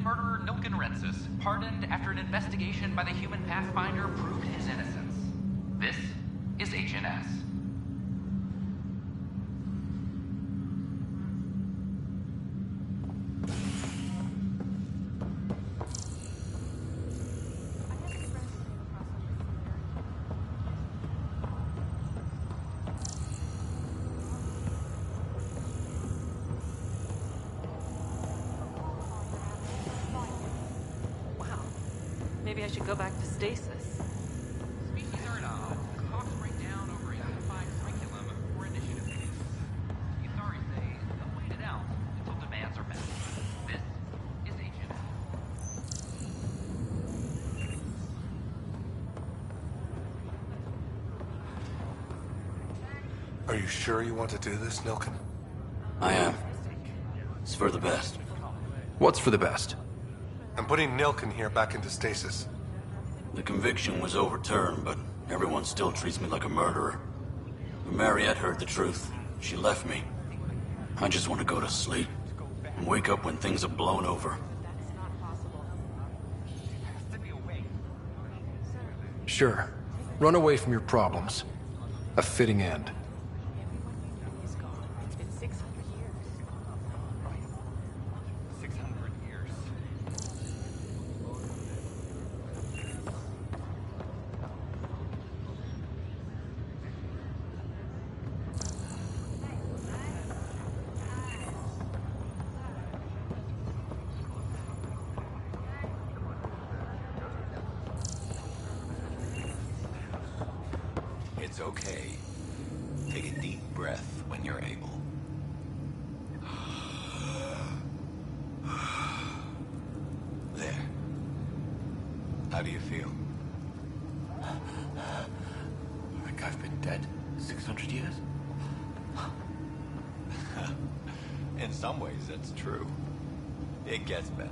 murderer Nilken Rensis, pardoned after an investigation by the human Pathfinder proved his innocence. This is HNS. Maybe I should go back to stasis. Species are at odds. Talks break down over a unified curriculum for initiative phase. The authorities say they'll wait it out until demands are met. This is HNS. Are you sure you want to do this, Nilken? I am. It's for the best. What's for the best? I'm putting Nilken here back into stasis. The conviction was overturned, but everyone still treats me like a murderer. When Mariette heard the truth, she left me. I just want to go to sleep and wake up when things are blown over. Sure. Run away from your problems. A fitting end. He's gone. It's been 600 years. 600 years. It's okay. Take a deep breath when you're able. There. How do you feel? Like I've been dead 600 years? In some ways, that's true. It gets better.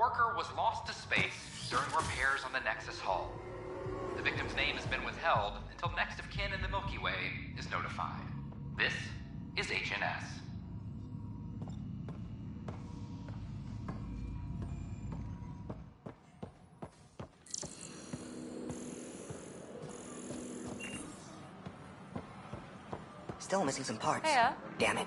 worker was lost to space during repairs on the Nexus hull. The victim's name has been withheld until next of kin in the Milky Way is notified. This is HNS. Still missing some parts. Yeah. Damn it.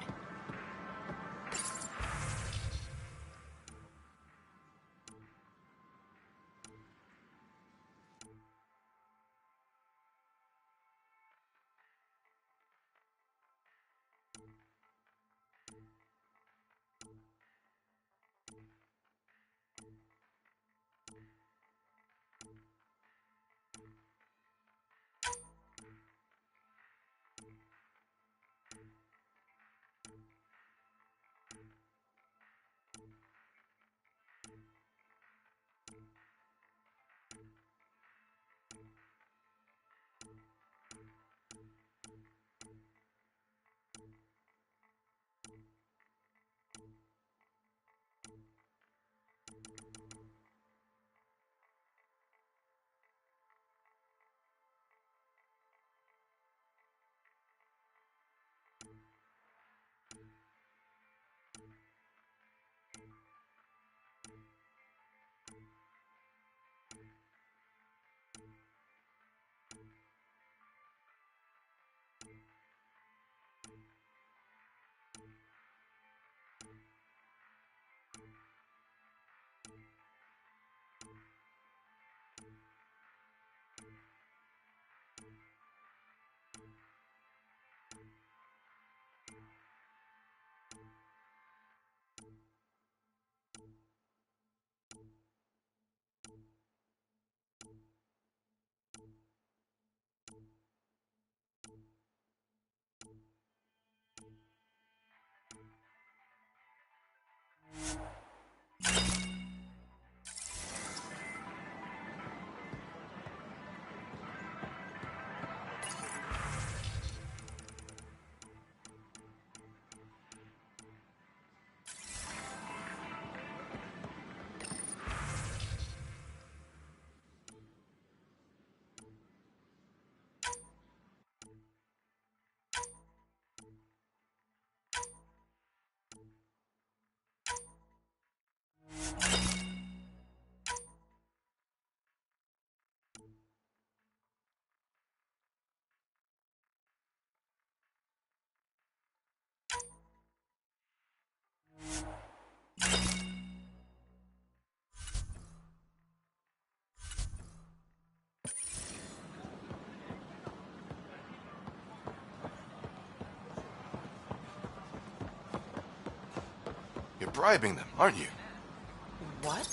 You're bribing them, aren't you? What?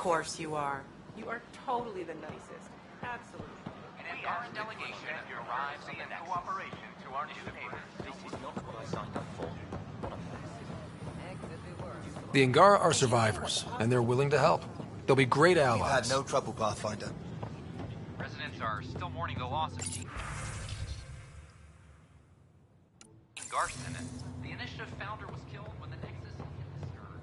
course you are. You are totally the nicest. Absolutely. An Angaran delegation arrives on the next cooperation to our new haven. This is not what I signed up for. What a mess. The Angara are survivors, and they're willing to help. They'll be great We've allies. had no trouble, Pathfinder. Residents are still mourning the loss of Garson. The initiative founder was killed when the Nexus hit the scourge.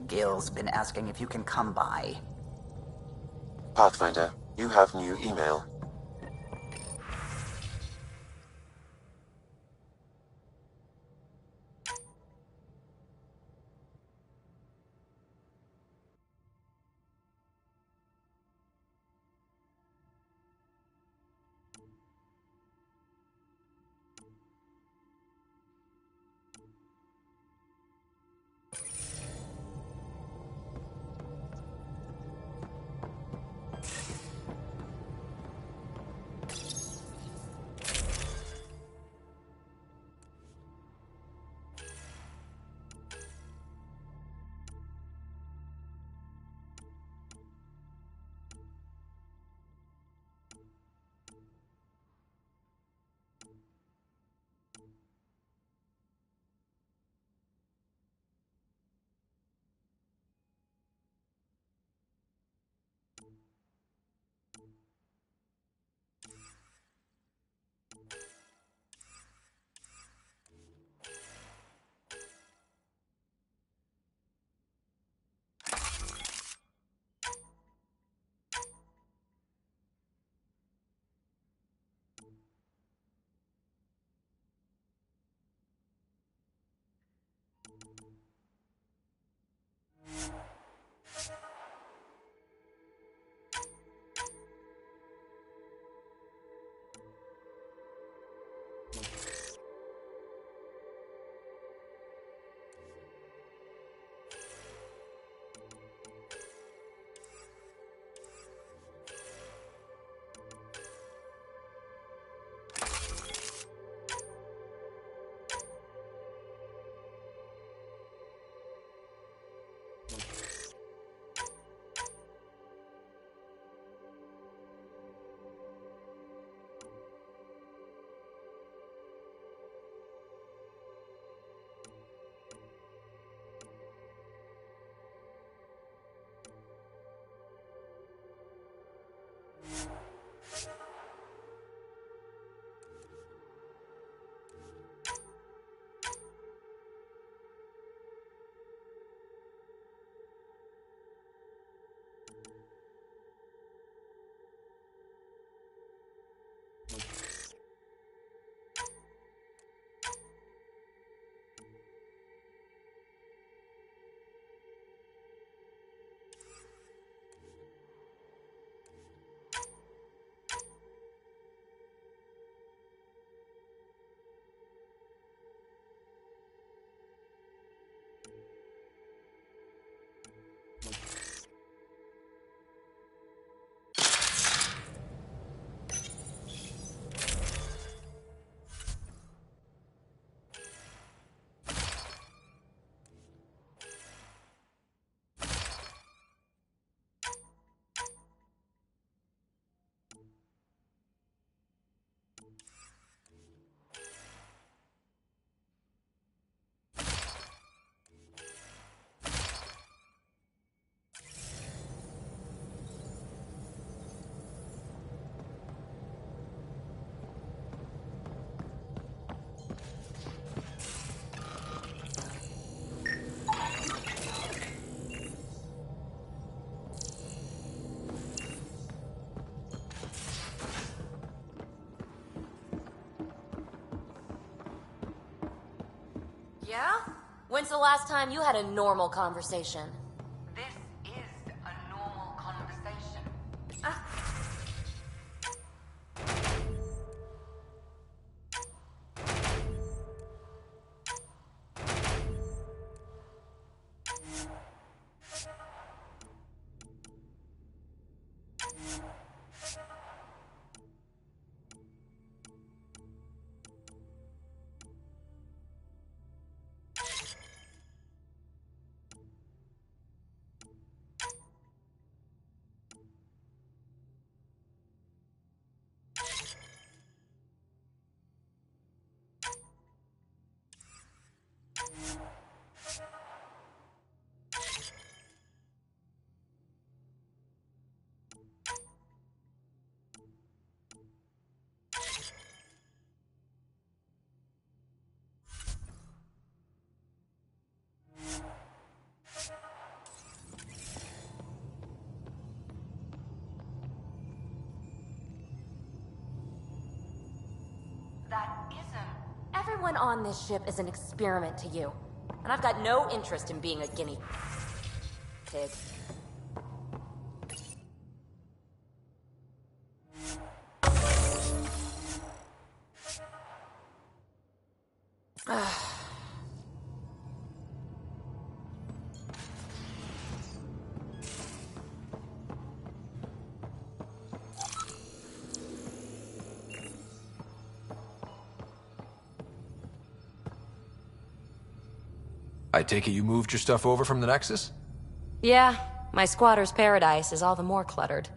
Gil's been asking if you can come by. Pathfinder, you have new email. Yeah? When's the last time you had a normal conversation? This is a Everyone on this ship is an experiment to you. And I've got no interest in being a guinea pig. I take it you moved your stuff over from the Nexus? Yeah, my squatter's paradise is all the more cluttered.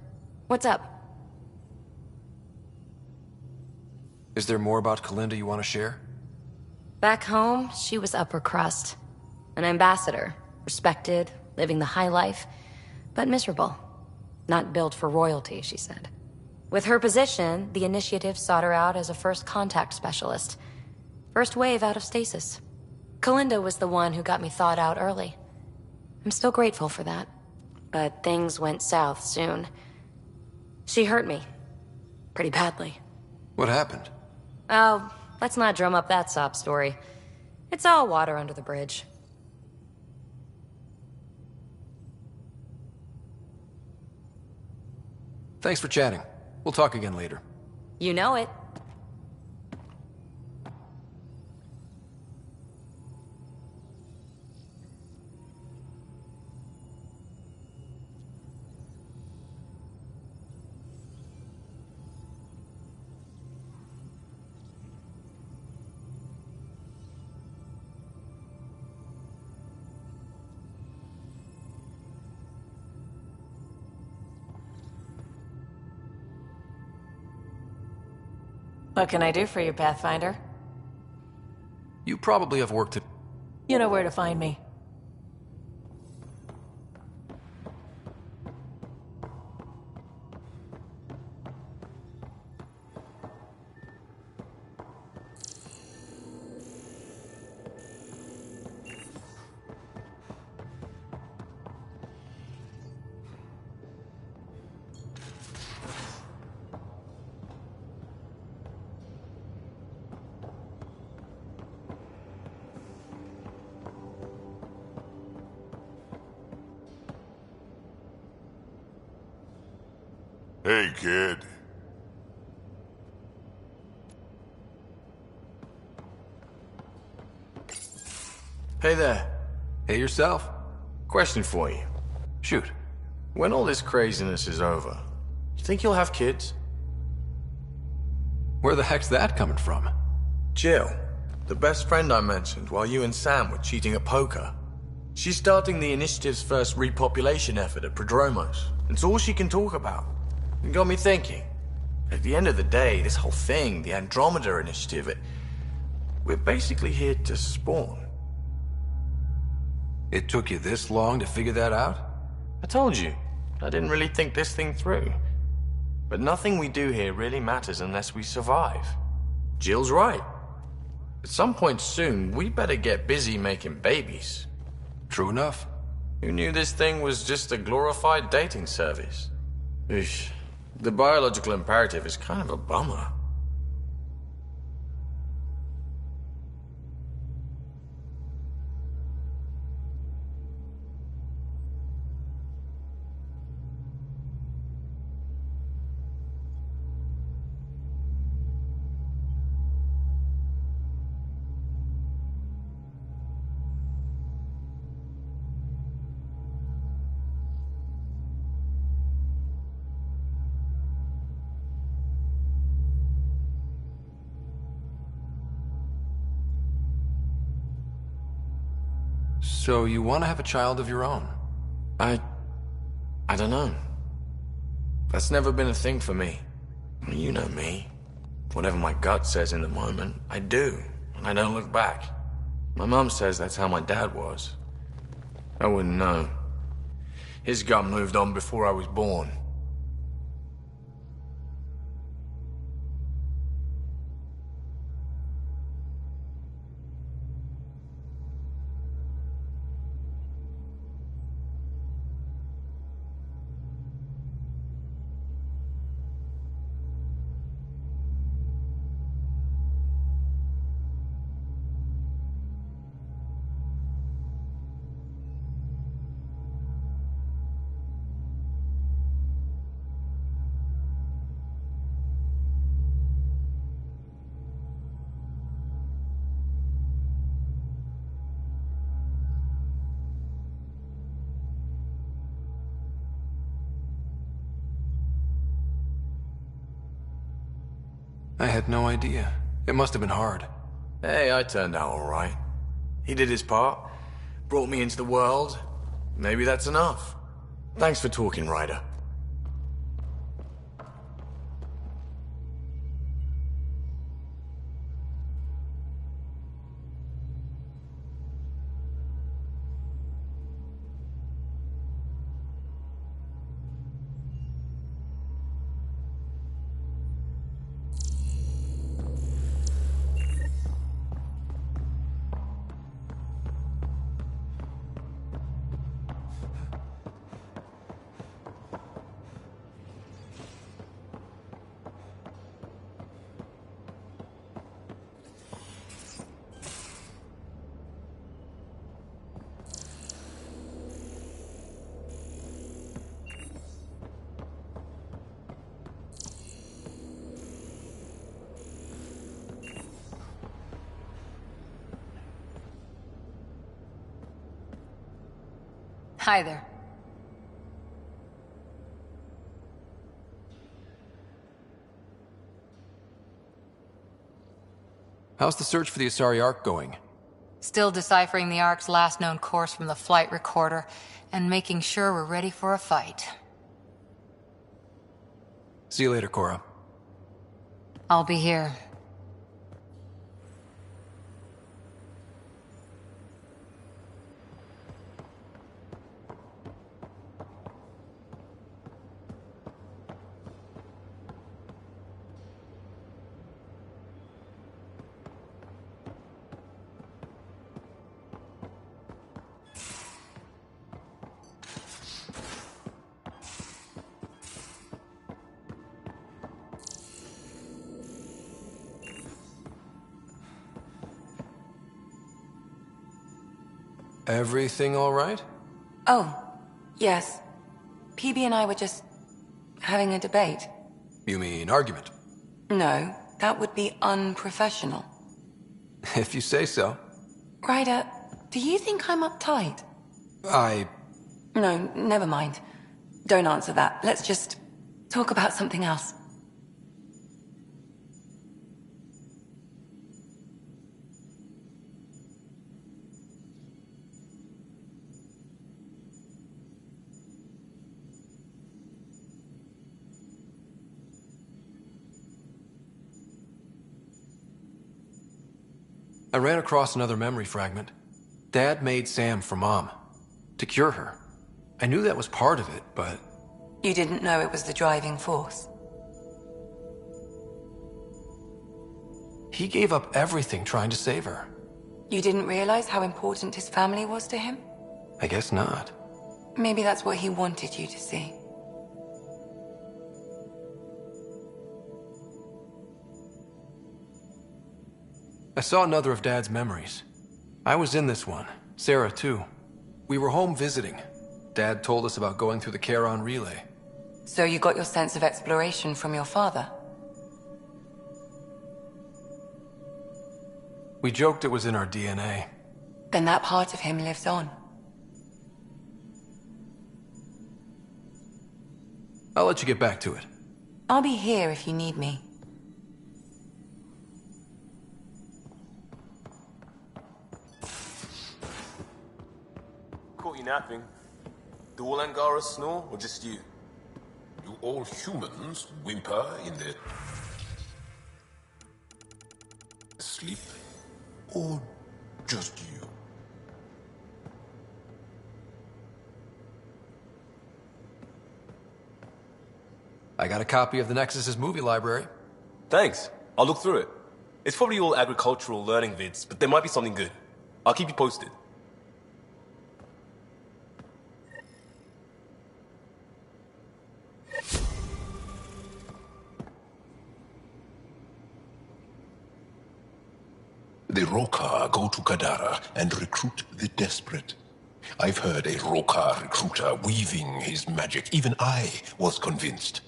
What's up? Is there more about Kalinda you want to share? Back home, she was upper crust. An ambassador. Respected, living the high life, but miserable. Not built for royalty, she said. With her position, the initiative sought her out as a first contact specialist. First wave out of stasis. Kalinda was the one who got me thawed out early. I'm still grateful for that. But things went south soon. She hurt me. Pretty badly. What happened? Oh, let's not drum up that sob story. It's all water under the bridge. Thanks for chatting. We'll talk again later. You know it. What can I do for you, Pathfinder? You probably have work to... You know where to find me. Hey, kid. Hey there. Hey yourself. Question for you. Shoot. When all this craziness is over, you think you'll have kids? Where the heck's that coming from? Jill, the best friend I mentioned while you and Sam were cheating at poker. She's starting the initiative's first repopulation effort at Prodromos. It's all she can talk about. It got me thinking. At the end of the day, this whole thing, the Andromeda initiative, we're basically here to spawn. It took you this long to figure that out? I told you, I didn't really think this thing through. But nothing we do here really matters unless we survive. Jill's right. At some point soon, we better get busy making babies. True enough. Who knew this thing was just a glorified dating service? Eesh. The biological imperative is kind of a bummer. So you want to have a child of your own? I don't know. That's never been a thing for me. You know me. Whatever my gut says in the moment, I do, and I don't look back. My mom says that's how my dad was. I wouldn't know. His gut moved on before I was born. I had no idea. It must have been hard. Hey, I turned out alright. He did his part. Brought me into the world. Maybe that's enough. Thanks for talking, Ryder. Hi there. How's the search for the Asari Ark going? Still deciphering the Ark's last known course from the flight recorder, and making sure we're ready for a fight. See you later, Cora. I'll be here. Everything all right? Oh, yes. PB and I were just having a debate. You mean argument? No, that would be unprofessional. If you say so. Ryder, do you think I'm uptight? No, never mind. Don't answer that. Let's just talk about something else. I ran across another memory fragment. Dad made Sam for Mom. To cure her. I knew that was part of it, but... You didn't know it was the driving force? He gave up everything trying to save her. You didn't realize how important his family was to him? I guess not. Maybe that's what he wanted you to see. I saw another of Dad's memories. I was in this one. Sarah, too. We were home visiting. Dad told us about going through the Charon relay. So you got your sense of exploration from your father? We joked it was in our DNA. Then that part of him lives on. I'll let you get back to it. I'll be here if you need me. Caught you napping. Do all Angaras snore, or just you? Do all humans whimper in their sleep? Or just you? I got a copy of the Nexus's movie library. Thanks. I'll look through it. It's probably all agricultural learning vids, but there might be something good. I'll keep you posted. The Roka go to Kadara and recruit the desperate. I've heard a Roka recruiter weaving his magic. Even I was convinced.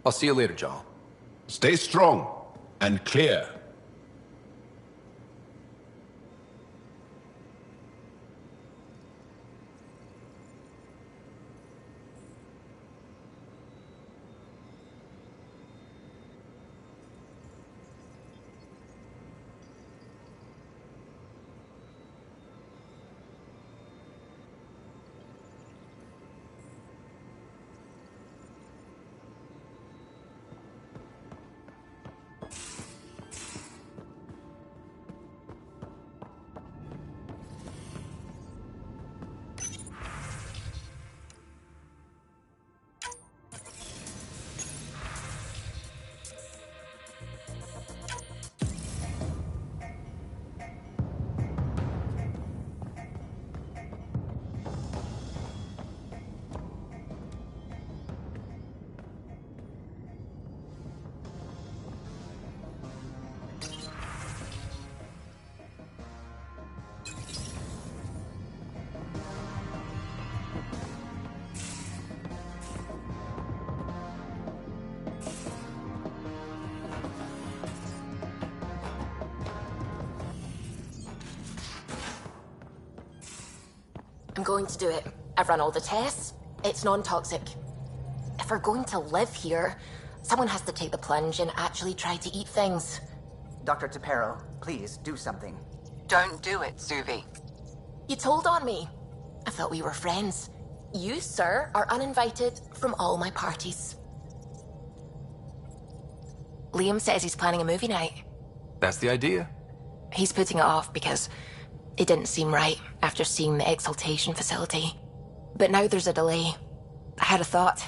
I'll see you later, Jal. Stay strong and clear. I'm going to do it. I've run all the tests. It's non-toxic. If we're going to live here, someone has to take the plunge and actually try to eat things. Dr. Tapero, please do something. Don't do it, Suvi. You told on me. I thought we were friends. You, sir, are uninvited from all my parties. Liam says he's planning a movie night. That's the idea. He's putting it off because it didn't seem right after seeing the exaltation facility. But now there's a delay. I had a thought.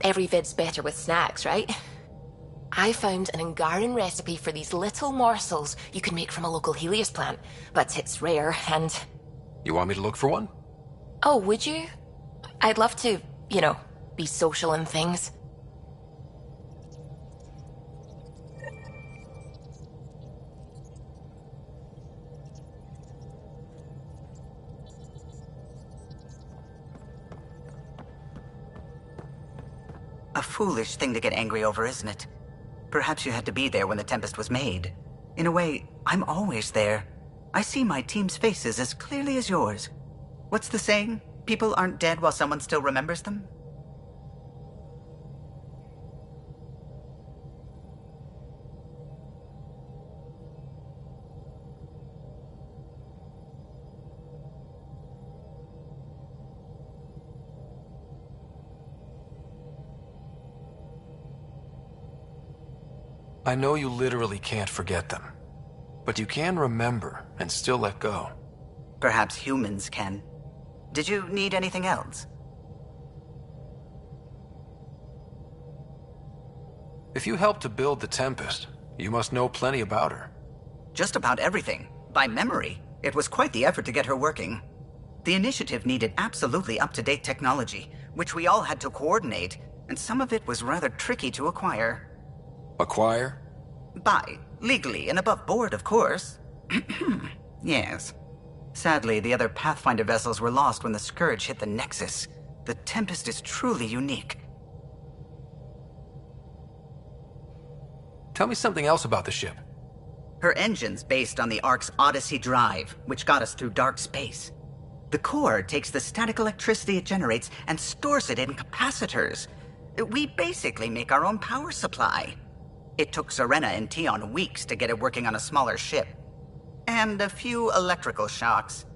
Every vid's better with snacks, right? I found an Angaran recipe for these little morsels you can make from a local Helios plant, but it's rare and... You want me to look for one? Oh, would you? I'd love to, be social and things. A foolish thing to get angry over, isn't it? Perhaps you had to be there when the Tempest was made. In a way, I'm always there. I see my team's faces as clearly as yours. What's the saying? People aren't dead while someone still remembers them? I know you literally can't forget them, but you can remember and still let go. Perhaps humans can. Did you need anything else? If you helped to build the Tempest, you must know plenty about her. Just about everything. By memory. It was quite the effort to get her working. The initiative needed absolutely up-to-date technology, which we all had to coordinate, and some of it was rather tricky to acquire. Acquire? Buy. Legally and above board, of course. Yes. Sadly, the other Pathfinder vessels were lost when the Scourge hit the Nexus. The Tempest is truly unique. Tell me something else about the ship. Her engine's based on the Ark's Odyssey drive, which got us through dark space. The core takes the static electricity it generates and stores it in capacitors. We basically make our own power supply. It took Serena and Tion weeks to get it working on a smaller ship. And a few electrical shocks.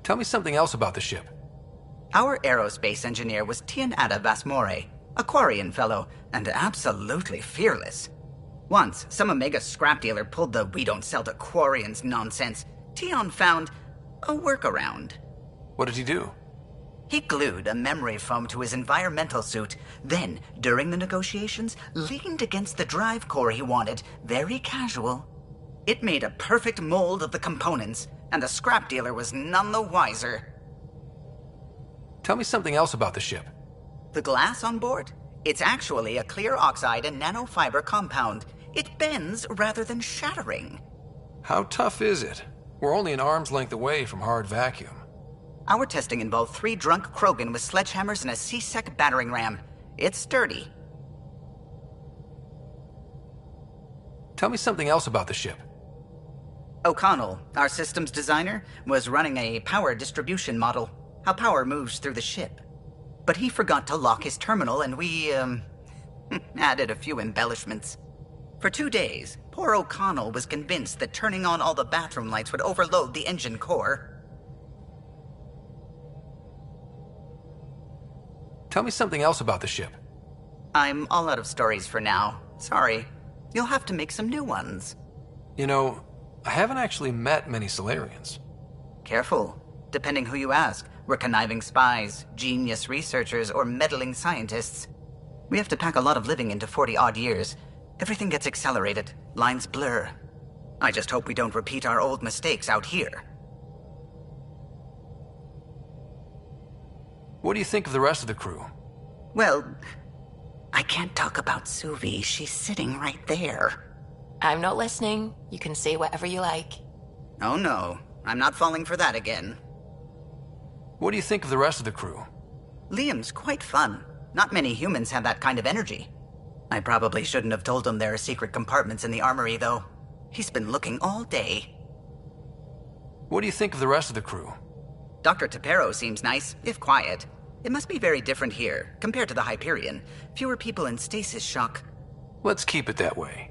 Tell me something else about the ship. Our aerospace engineer was Tianada Vasmore, a Quarian fellow, and absolutely fearless. Once, some Omega scrap dealer pulled the "we don't sell to Quarians" nonsense. Tion found a workaround. What did he do? He glued a memory foam to his environmental suit, then, during the negotiations, leaned against the drive core he wanted, very casual. It made a perfect mold of the components, and the scrap dealer was none the wiser. Tell me something else about the ship. The glass on board? It's actually a clear oxide and nanofiber compound. It bends rather than shattering. How tough is it? We're only an arm's length away from hard vacuum. Our testing involved 3 drunk Krogan with sledgehammers and a C-Sec battering ram. It's sturdy. Tell me something else about the ship. O'Connell, our systems designer, was running a power distribution model, how power moves through the ship. But he forgot to lock his terminal and we, added a few embellishments. For 2 days, poor O'Connell was convinced that turning on all the bathroom lights would overload the engine core. Tell me something else about the ship. I'm all out of stories for now. Sorry. You'll have to make some new ones. You know, I haven't actually met many Solarians. Careful. Depending who you ask, we're conniving spies, genius researchers, or meddling scientists. We have to pack a lot of living into 40-odd years. Everything gets accelerated. Lines blur. I just hope we don't repeat our old mistakes out here. What do you think of the rest of the crew? Well, I can't talk about Suvi. She's sitting right there. I'm not listening. You can say whatever you like. Oh no, I'm not falling for that again. What do you think of the rest of the crew? Liam's quite fun. Not many humans have that kind of energy. I probably shouldn't have told him there are secret compartments in the armory, though. He's been looking all day. What do you think of the rest of the crew? Dr. Tapero seems nice, if quiet. It must be very different here, compared to the Hyperion. Fewer people in stasis shock. Let's keep it that way.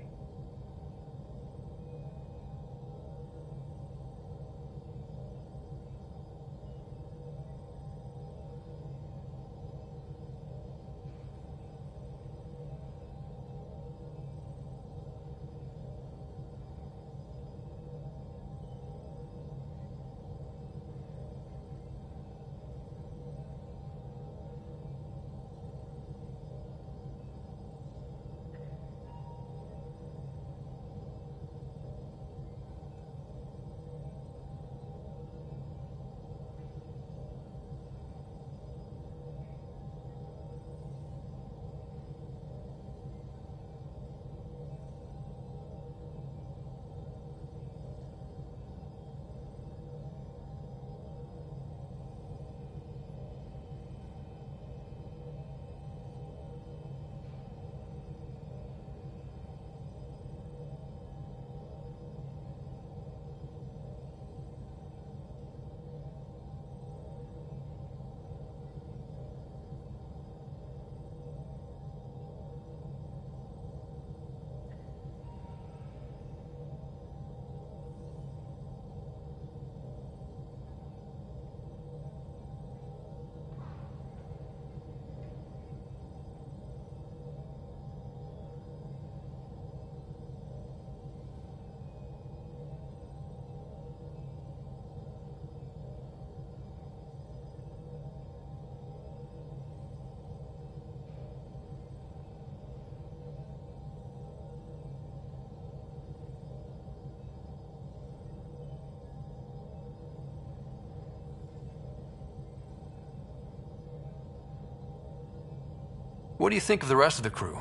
What do you think of the rest of the crew?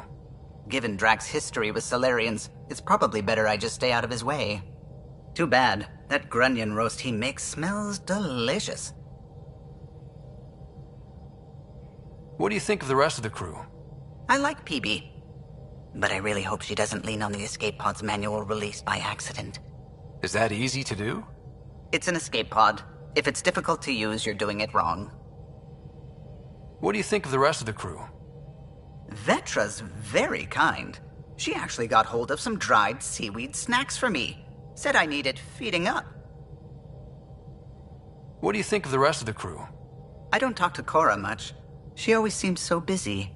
Given Drax's history with Solarians, it's probably better I just stay out of his way. Too bad. That grunion roast he makes smells delicious. What do you think of the rest of the crew? I like PB. But I really hope she doesn't lean on the escape pod's manual release by accident. Is that easy to do? It's an escape pod. If it's difficult to use, you're doing it wrong. What do you think of the rest of the crew? Vetra's very kind. She actually got hold of some dried seaweed snacks for me. Said I needed feeding up. What do you think of the rest of the crew? I don't talk to Cora much. She always seems so busy.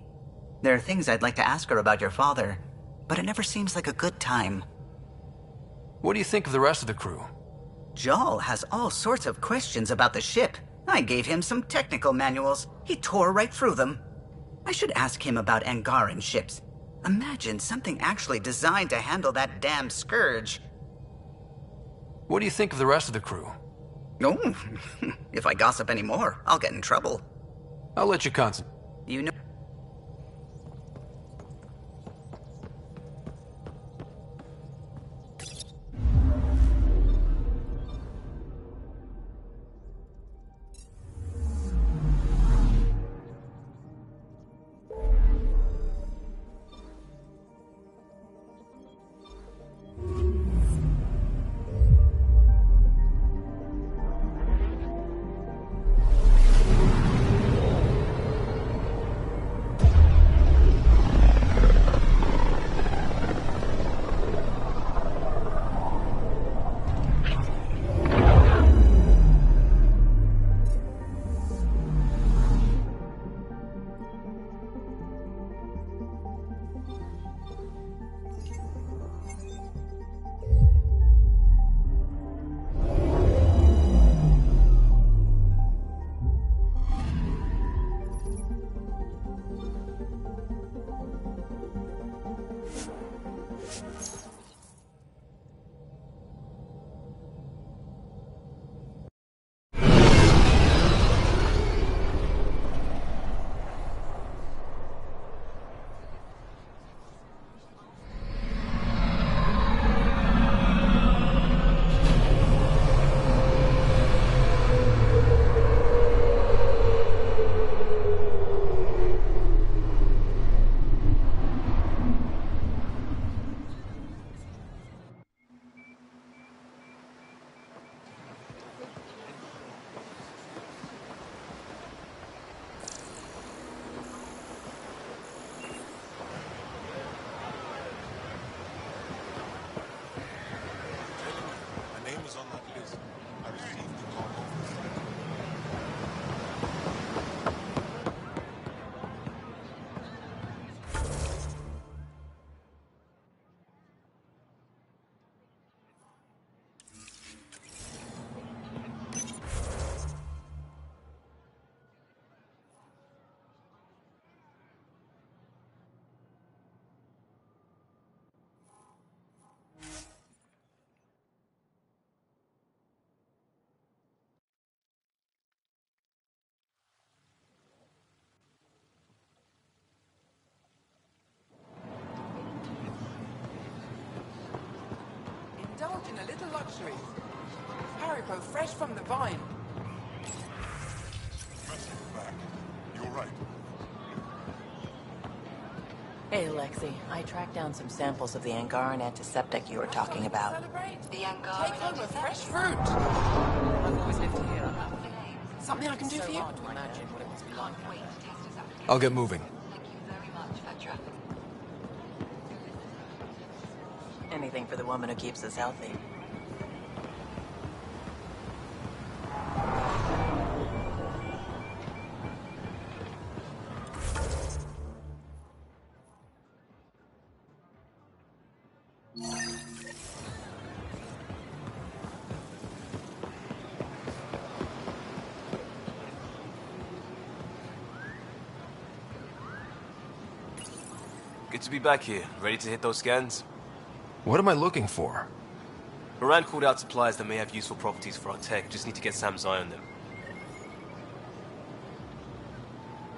There are things I'd like to ask her about your father, but it never seems like a good time. What do you think of the rest of the crew? Jal has all sorts of questions about the ship. I gave him some technical manuals. He tore right through them. I should ask him about Angaran ships. Imagine something actually designed to handle that damn scourge. What do you think of the rest of the crew? Oh, if I gossip anymore, I'll get in trouble. I'll let you concentrate. You know... Indulge in a little luxury. Haribo fresh from the vine. You're right. Hey, Alexei. I tracked down some samples of the Angaran antiseptic you were talking about. The Angaran Take home a fresh fruit. I've always lived here. Something I can do for you? Hard to imagine what it must be like. I'll get moving. Anything for the woman who keeps us healthy. Good to be back here. Ready to hit those scans? What am I looking for? Moran called out supplies that may have useful properties for our tech. Just need to get Sam's eye on them.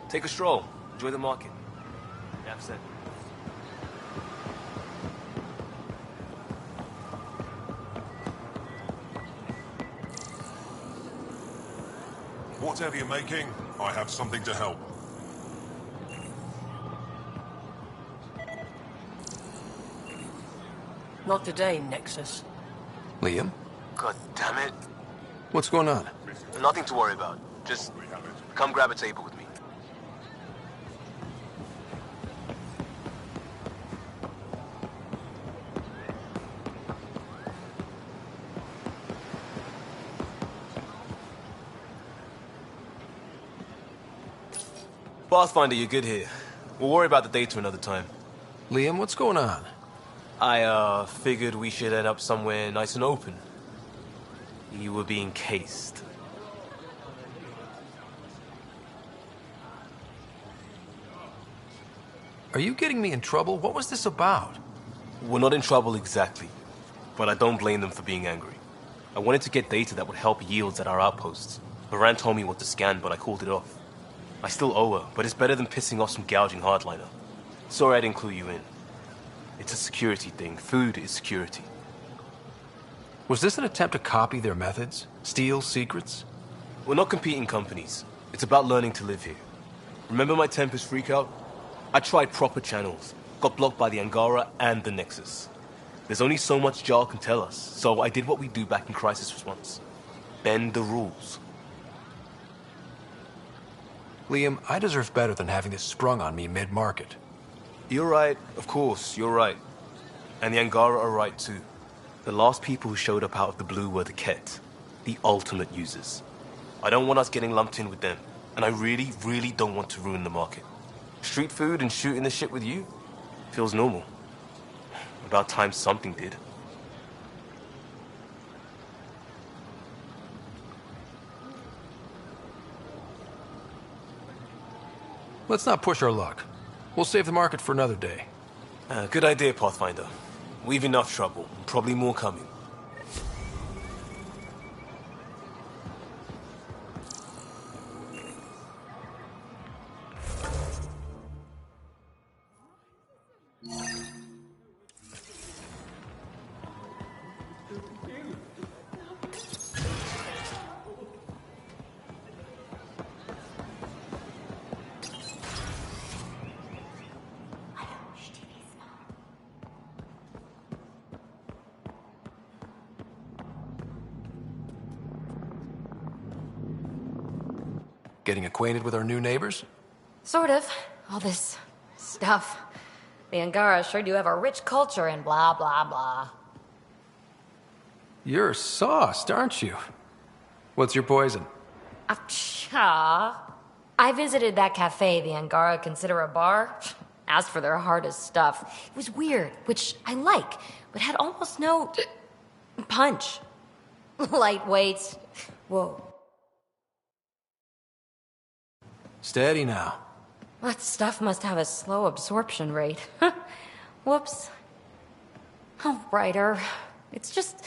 Take a stroll. Enjoy the market. Enough said. Whatever you're making, I have something to help. Not today, Nexus. Liam? God damn it. What's going on? Nothing to worry about. Just come grab a table with me. Pathfinder, you're good here. We'll worry about the data another time. Liam, what's going on? I, figured we should end up somewhere nice and open. You were being cased. Are you getting me in trouble? What was this about? We're not in trouble exactly, but I don't blame them for being angry. I wanted to get data that would help yields at our outposts. Baran told me what to scan, but I called it off. I still owe her, but it's better than pissing off some gouging hardliner. Sorry I didn't clue you in. It's a security thing. Food is security. Was this an attempt to copy their methods? Steal secrets? We're not competing companies. It's about learning to live here. Remember my Tempest freakout? I tried proper channels. Got blocked by the Angara and the Nexus. There's only so much Jarl can tell us, so I did what we do back in crisis response. Bend the rules. Liam, I deserve better than having this sprung on me mid-market. You're right, of course, you're right. And the Angara are right too. The last people who showed up out of the blue were the Ket, the ultimate users. I don't want us getting lumped in with them, and I really, really don't want to ruin the market. Street food and shooting the shit with you feels normal. About time something did. Let's not push our luck. We'll save the market for another day. Good idea, Pathfinder. We've enough trouble, and probably more coming. Getting acquainted with our new neighbors? Sort of. All this stuff. The Angara sure do have a rich culture and blah, blah, blah. You're sauced, aren't you? What's your poison? I visited that cafe the Angara consider a bar. Asked for their hardest stuff. It was weird, which I like, but had almost no punch. Lightweight. Whoa. Steady now. That stuff must have a slow absorption rate. Whoops. Oh, writer. It's just...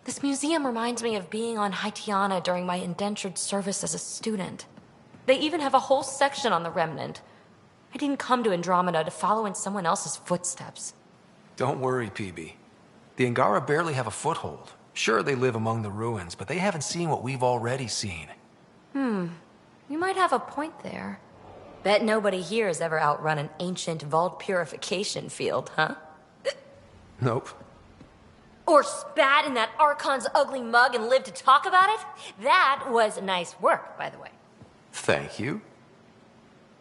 This museum reminds me of being on Haitiana during my indentured service as a student. They even have a whole section on the Remnant. I didn't come to Andromeda to follow in someone else's footsteps. Don't worry, PB. The Angara barely have a foothold. Sure, they live among the ruins, but they haven't seen what we've already seen. You might have a point there. Bet nobody here has ever outrun an ancient vault purification field, huh? Nope. Or spat in that Archon's ugly mug and lived to talk about it? That was nice work, by the way. Thank you.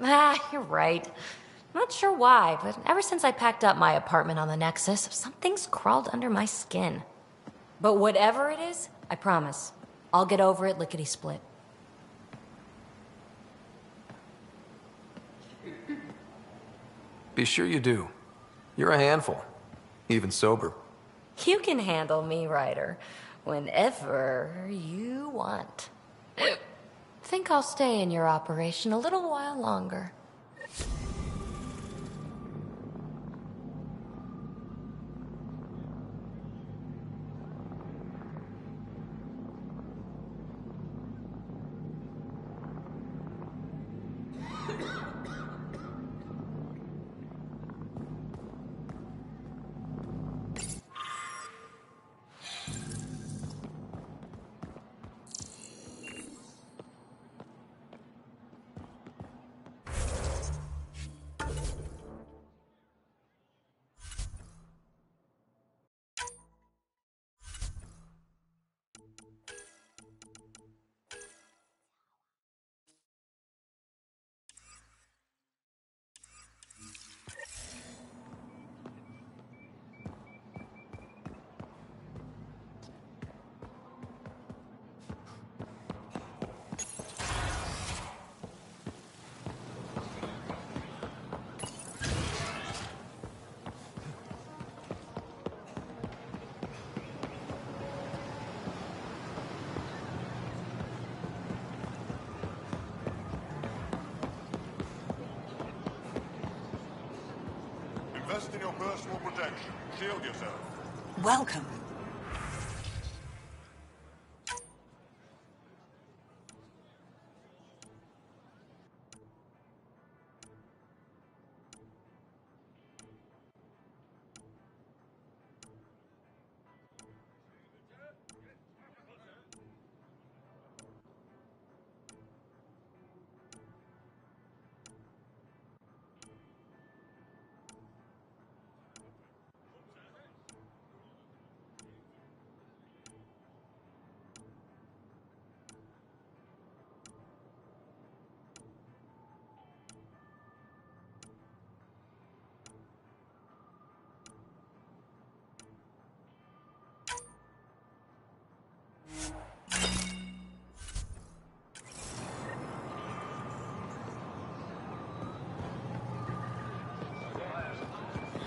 You're right. Not sure why, but ever since I packed up my apartment on the Nexus, something's crawled under my skin. But whatever it is, I promise, I'll get over it lickety-split. Be sure you do. You're a handful. Even sober. You can handle me, Ryder, whenever you want. Think I'll stay in your operation a little while longer. Invest in your personal protection. Shield yourself. Welcome.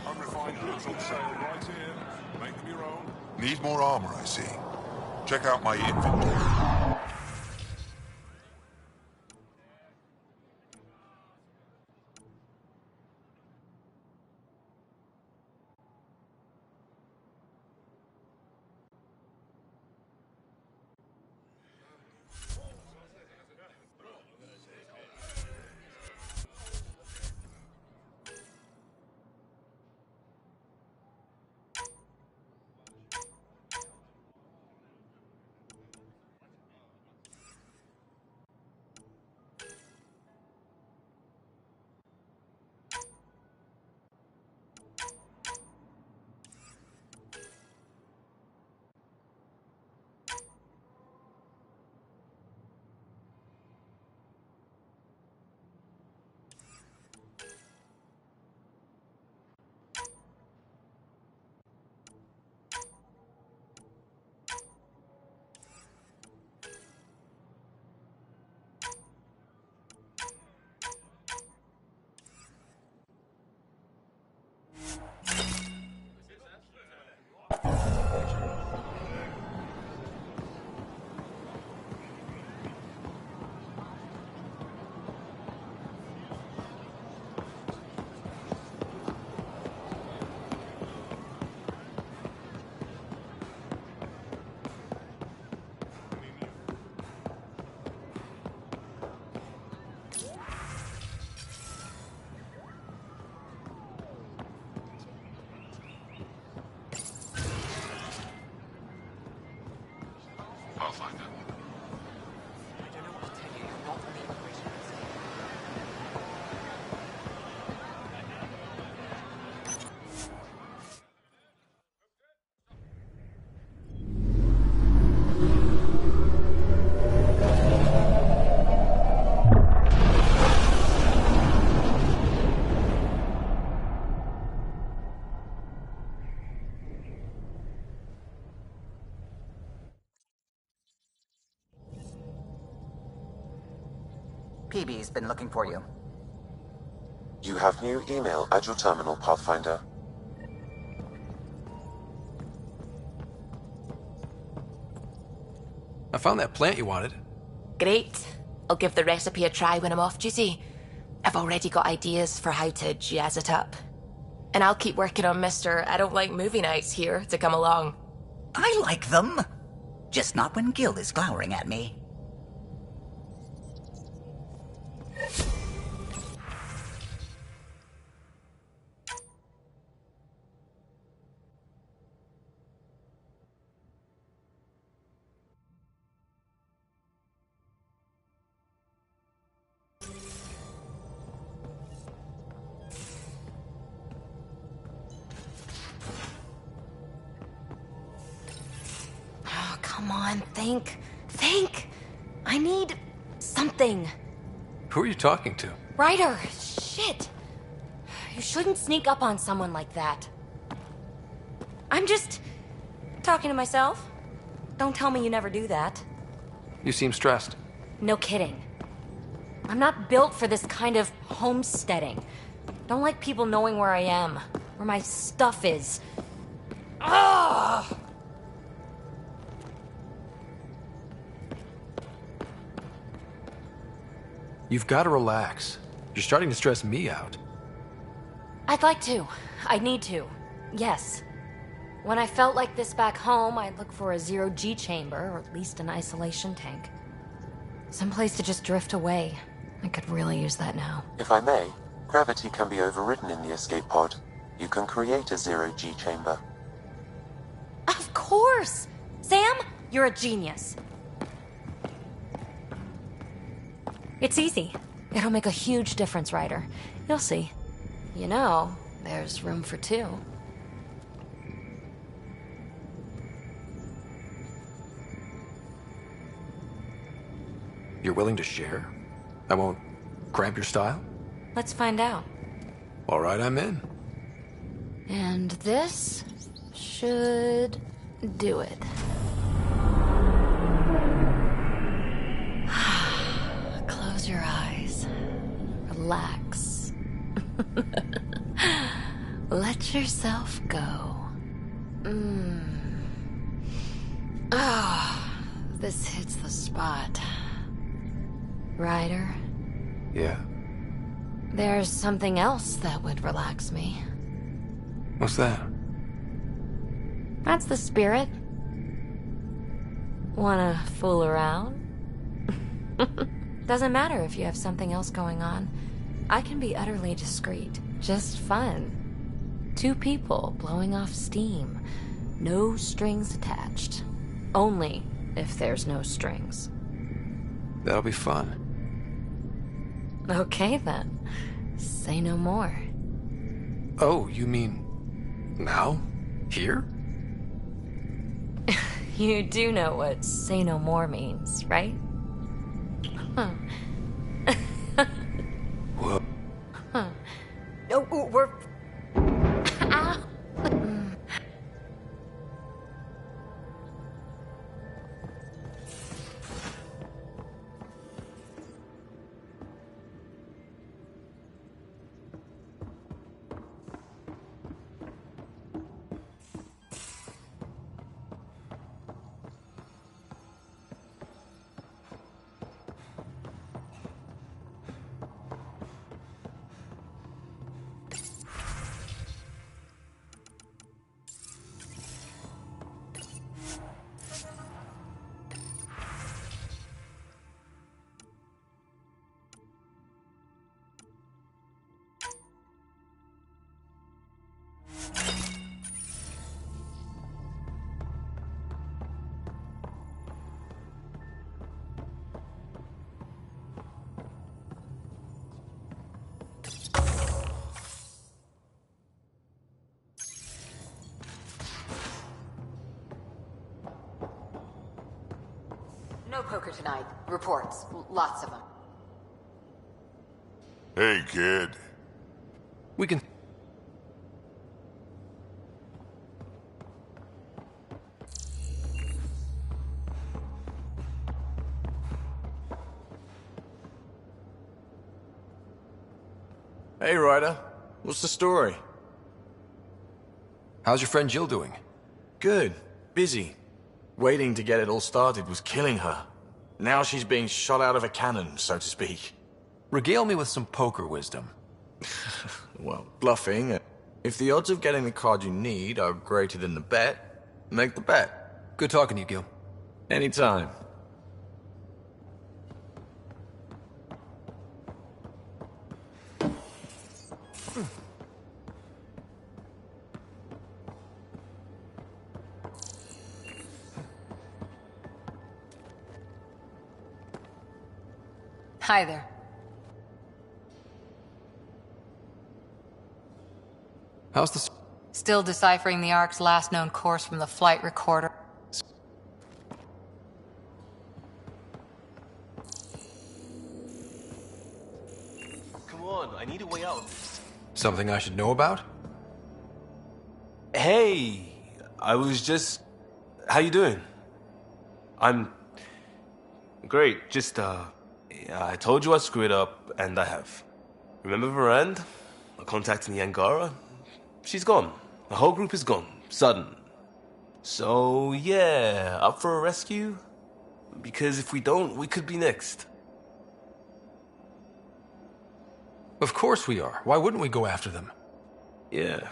Unrefined goods on sale right here. Make them your own. Need more armor, I see. Check out my inventory. PB's been looking for you. You have new email at your terminal, Pathfinder. I found that plant you wanted. Great. I'll give the recipe a try when I'm off duty. I've already got ideas for how to jazz it up. And I'll keep working on Mr. I don't like movie nights here to come along. I like them. Just not when Gil is glowering at me. Oh, come on, think. Think! I need something. Who are you talking to? Ryder! Shit! You shouldn't sneak up on someone like that. I'm just talking to myself. Don't tell me you never do that. You seem stressed. No kidding. I'm not built for this kind of homesteading. Don't like people knowing where I am, where my stuff is. Ugh! You've got to relax. You're starting to stress me out. I'd like to. I need to. Yes. When I felt like this back home, I'd look for a zero-G chamber, or at least an isolation tank. Someplace to just drift away. I could really use that now. If I may, gravity can be overridden in the escape pod. You can create a zero-G chamber. Of course! Sam, you're a genius. It's easy. It'll make a huge difference, Ryder. You'll see. You know, there's room for two. You're willing to share? I won't cramp your style? Let's find out. All right, I'm in. And this should do it. Close your eyes. Relax. Let yourself go. Ah, this hits the spot. Ryder? Yeah? There's something else that would relax me. What's that? That's the spirit. Wanna fool around? Doesn't matter if you have something else going on. I can be utterly discreet. Just fun. Two people blowing off steam. No strings attached. Only if there's no strings. That'll be fun. Okay then. Say no more. Oh, you mean... now? Here? You do know what say no more means, right? Huh. Whoa. Huh. No, we're... Ow! No poker tonight. Reports. Lots of them. Hey, kid. We can... Hey, Ryder. What's the story? How's your friend Jill doing? Good. Busy. Waiting to get it all started was killing her. Now she's being shot out of a cannon, so to speak. Regale me with some poker wisdom. Well, bluffing. If the odds of getting the card you need are greater than the bet, make the bet. Good talking to you, Gil. Anytime. Hi there. How's the... Still deciphering the Ark's last known course from the flight recorder. Come on, I need a way out of this. Something I should know about? Hey, I was just... How you doing? I'm... Great, just, yeah, I told you I'd screw it up, and I have. Remember Varand? I contacted the Angara? She's gone. The whole group is gone. Sudden. So, yeah, up for a rescue? Because if we don't, we could be next. Of course we are. Why wouldn't we go after them? Yeah.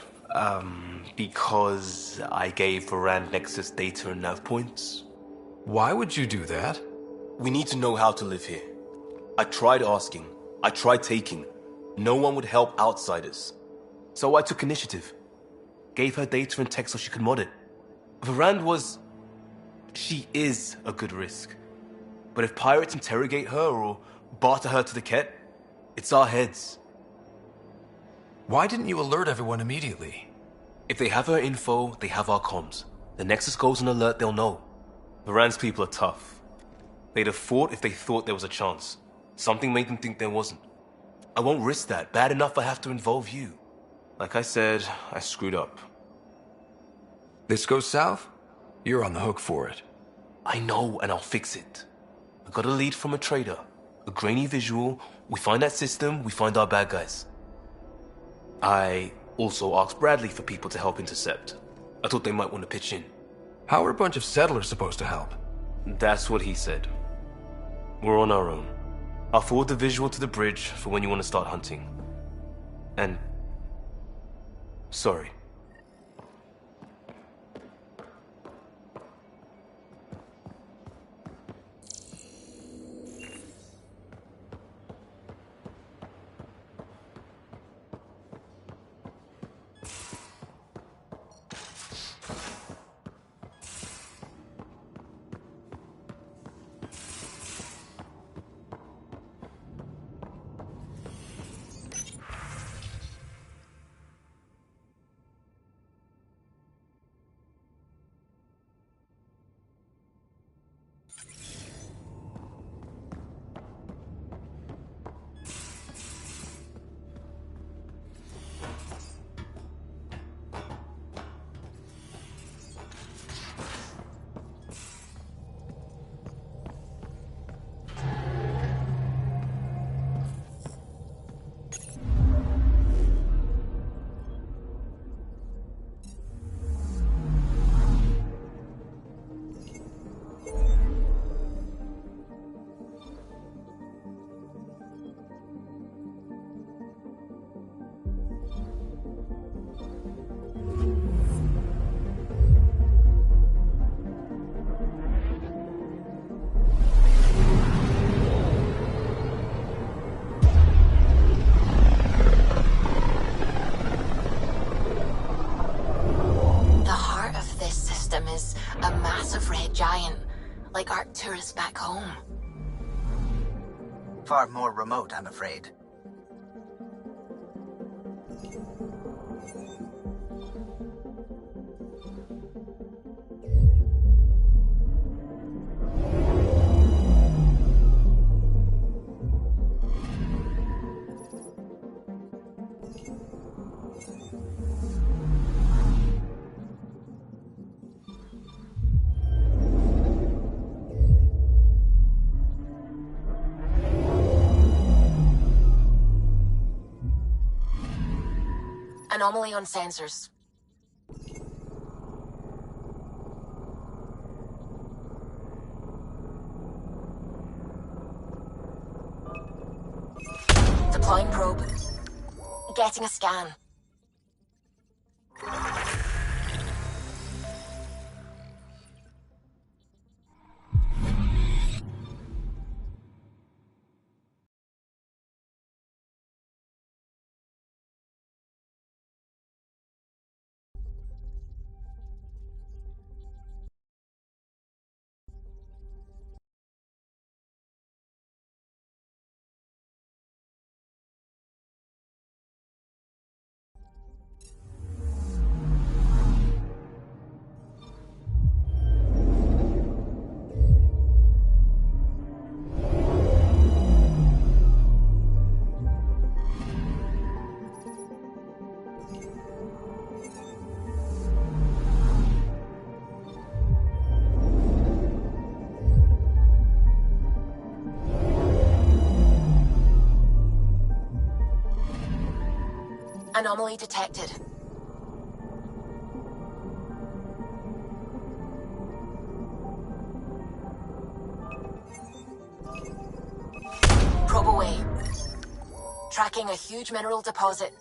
Because I gave Varand Nexus data and nav points. Why would you do that? We need to know how to live here. I tried asking. I tried taking. No one would help outsiders. So I took initiative. Gave her data and tech so she could mod it. Varand was... She is a good risk. But if pirates interrogate her or barter her to the Ket, it's our heads. Why didn't you alert everyone immediately? If they have her info, they have our comms. The Nexus goes on alert, they'll know. Varand's people are tough. They'd have fought if they thought there was a chance. Something made them think there wasn't. I won't risk that. Bad enough I have to involve you. Like I said, I screwed up. This goes south? You're on the hook for it. I know, and I'll fix it. I got a lead from a trader. A grainy visual. We find that system, we find our bad guys. I also asked Bradley for people to help intercept. I thought they might want to pitch in. How are a bunch of settlers supposed to help? That's what he said. We're on our own. I'll forward the visual to the bridge for when you want to start hunting. And... sorry. Is a massive red giant, like Arcturus back home. Far more remote, I'm afraid. Anomaly on sensors. Deploying probe. Getting a scan. Anomaly detected. Probe away. Tracking a huge mineral deposit.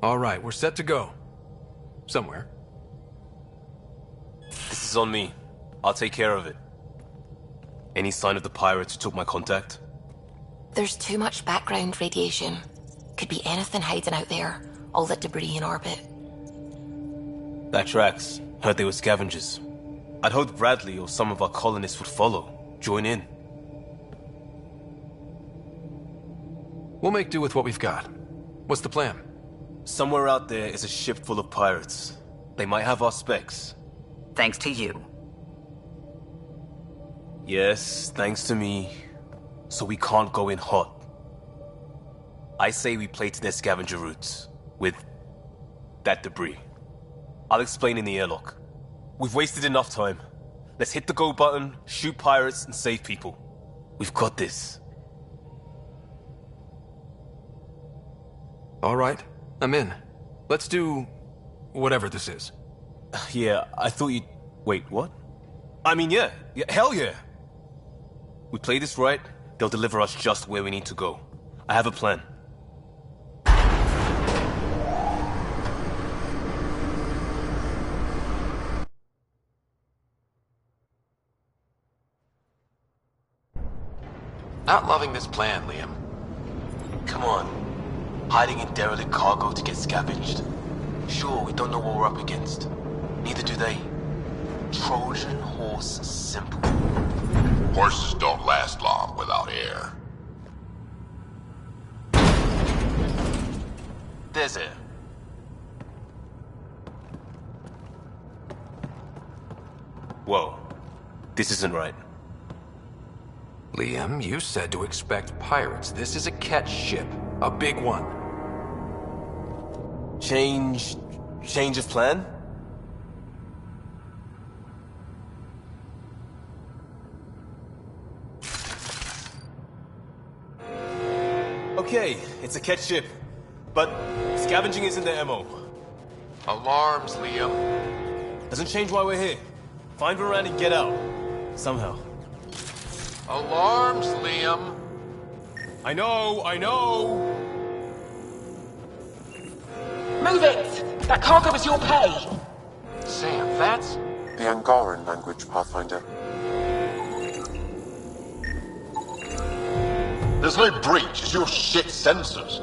All right, we're set to go. Somewhere. This is on me. I'll take care of it. Any sign of the pirates who took my contact? There's too much background radiation. Could be anything hiding out there. All that debris in orbit. That tracks. Heard they were scavengers. I'd hoped Bradley or some of our colonists would follow. Join in. We'll make do with what we've got. What's the plan? Somewhere out there is a ship full of pirates. They might have our specs. Thanks to you. Yes, thanks to me. So we can't go in hot. I say we play to their scavenger routes. With that debris. I'll explain in the airlock. We've wasted enough time. Let's hit the go button, shoot pirates, and save people. We've got this. All right, I'm in. Let's do whatever this is. Yeah, I thought you'd... Wait, what? I mean, yeah, hell yeah! We play this right, they'll deliver us just where we need to go. I have a plan. Not loving this plan, Liam. Come on. Hiding in derelict cargo to get scavenged. Sure, we don't know what we're up against. Neither do they. Trojan horse simple. Horses don't last long without air. There's air. Whoa. This isn't right. Liam, you said to expect pirates. This is a catch ship. A big one. Change of plan? Okay, it's a catch ship. But scavenging isn't their MO. Alarms, Liam. Doesn't change why we're here. Find Varane and get out. Somehow. Alarms, Liam. I know! Move it! That cargo is your pay! Sam, that's... The Angaran language, Pathfinder. There's no breach, it's your shit sensors.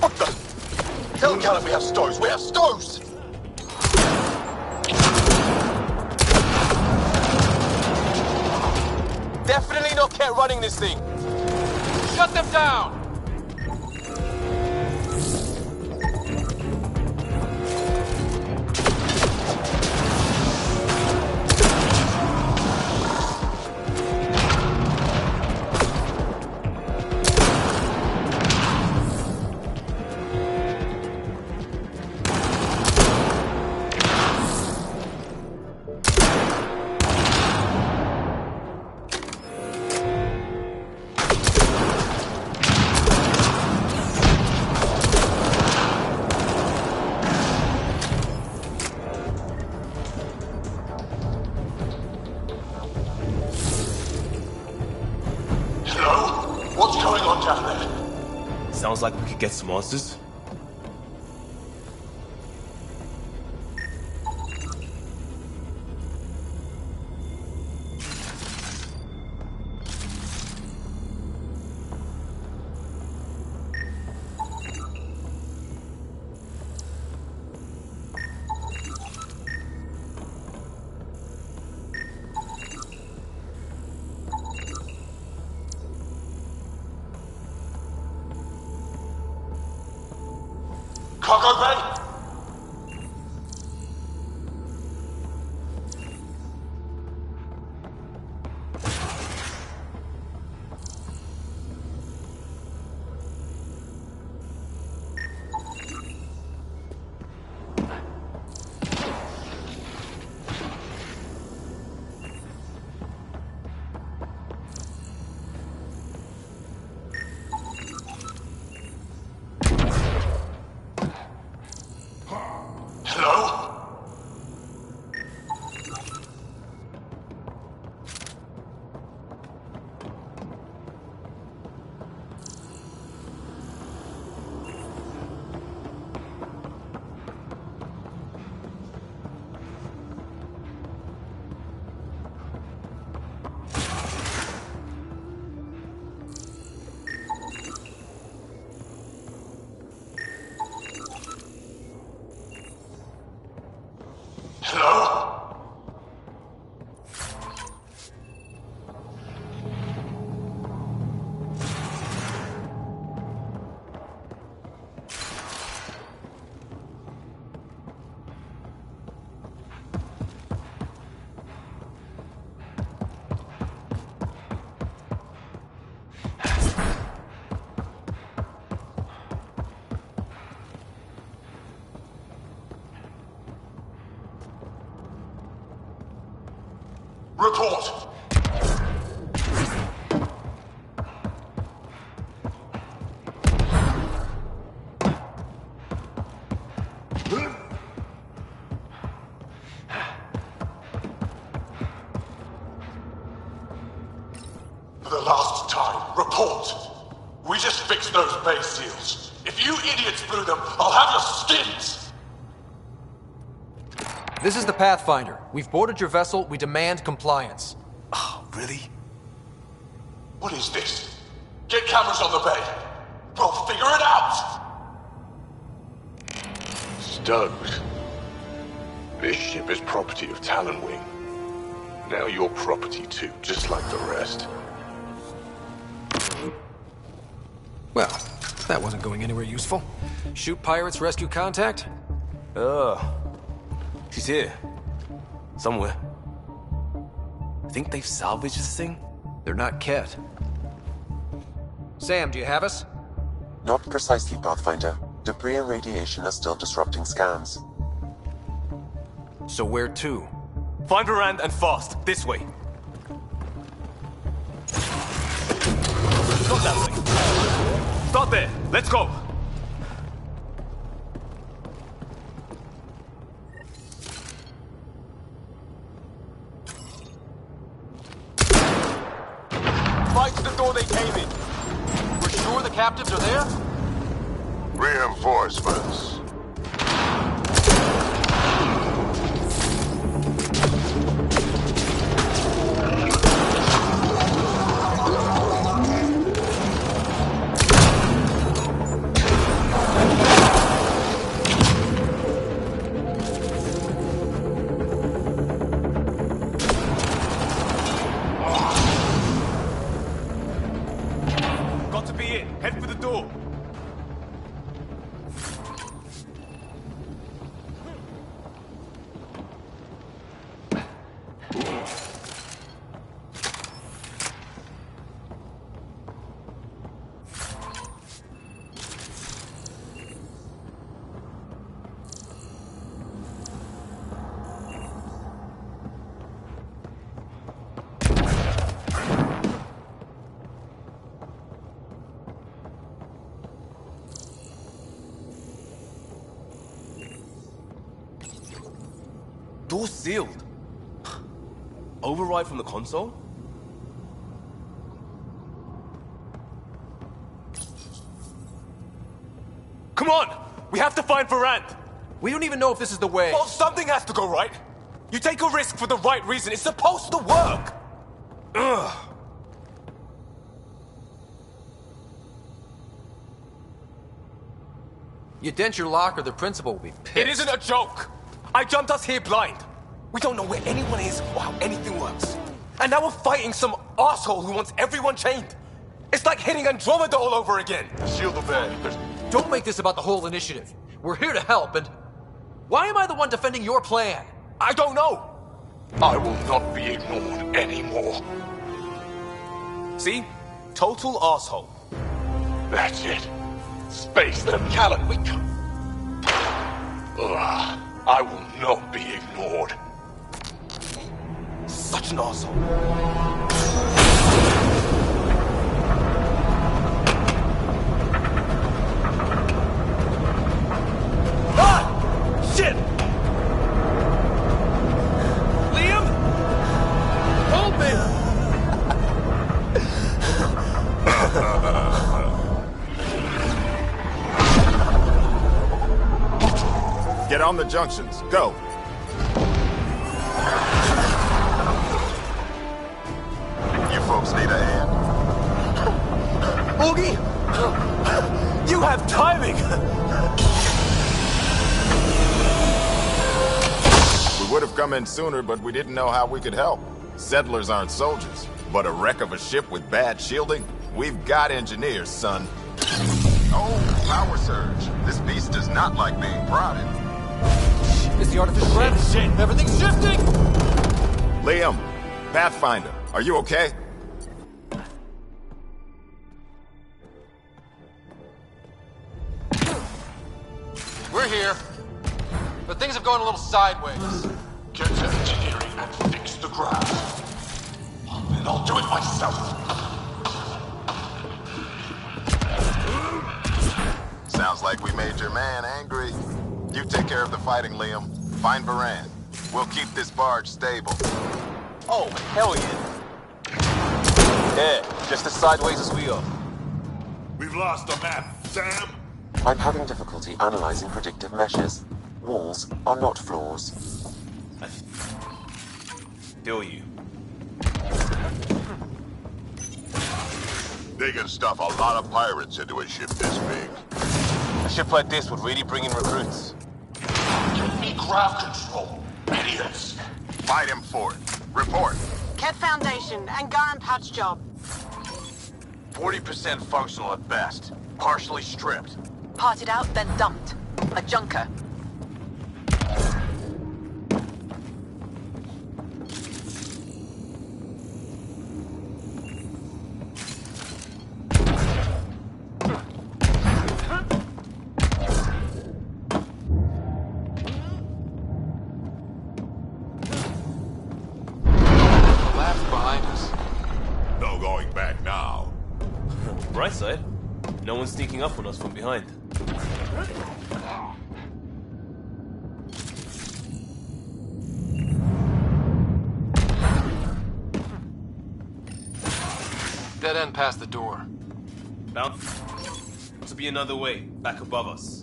What the? Tell Callum we have stows, we have stows! Definitely not Cat running this thing! Shut them down! Sounds like we could get some answers. Cargo bay! Report! For the last time, report! We just fixed those bay seals. If you idiots blew them, I'll have your skins! This is the Pathfinder. We've boarded your vessel. We demand compliance. Oh, really? What is this? Get cameras on the bay. We'll figure it out! Stoked. This ship is property of Talonwing. Now you're property too, just like the rest. Well, that wasn't going anywhere useful. Shoot pirates, rescue contact? She's here. Somewhere. I think they've salvaged this thing? They're not Ket. Sam, do you have us? Not precisely, Pathfinder. Debris and radiation are still disrupting scans. So where to? Find Rand and fast. This way. Not that way. Start there. Let's go. Fight to the door they came in. We're sure the captives are there? Reinforcements. Got to be in. Head for the door. Door sealed. Override from the console? Come on! We have to find Varand! We don't even know if this is the way. Well, something has to go right! You take a risk for the right reason. It's supposed to work! Ugh. You dent your locker, the principal will be pissed. It isn't a joke! I jumped us here blind. We don't know where anyone is or how anything works. And now we're fighting some asshole who wants everyone chained. It's like hitting Andromeda all over again. Seal the bay. Don't make this about the whole initiative. We're here to help, and... Why am I the one defending your plan? I don't know. I will not be ignored anymore. See? Total asshole. That's it. Space them, Callan. We come. I will not be ignored. Such an asshole. Ah! Shit! Liam? Hold me! Get on the junctions. Go. You folks need a hand? Augie! You have timing! We would have come in sooner, but we didn't know how we could help. Settlers aren't soldiers, but a wreck of a ship with bad shielding? We've got engineers, son. Oh, power surge. This beast does not like being prodded. It's the artificial gravity. Shit! Everything's shifting! Liam, Pathfinder, are you okay? We're here. But things have gone a little sideways. Get to engineering and fix the ground. and I'll do it myself. Sounds like we made your man angry. You take care of the fighting, Liam. Find Varan. We'll keep this barge stable. Oh, hell yeah. Yeah, just as sideways as we are. We've lost the map, Sam. I'm having difficulty analyzing predictive meshes. Walls are not floors. I feel you. They can stuff a lot of pirates into a ship this big. A ship like this would really bring in recruits. Give me craft control, idiots. Fight him for it. Report. Ket Foundation, Angaran patch job. 40% functional at best. Partially stripped. Parted out, then dumped. A junker. Bright side, no one's sneaking up on us from behind. Dead end past the door. Bound to be another way, back above us.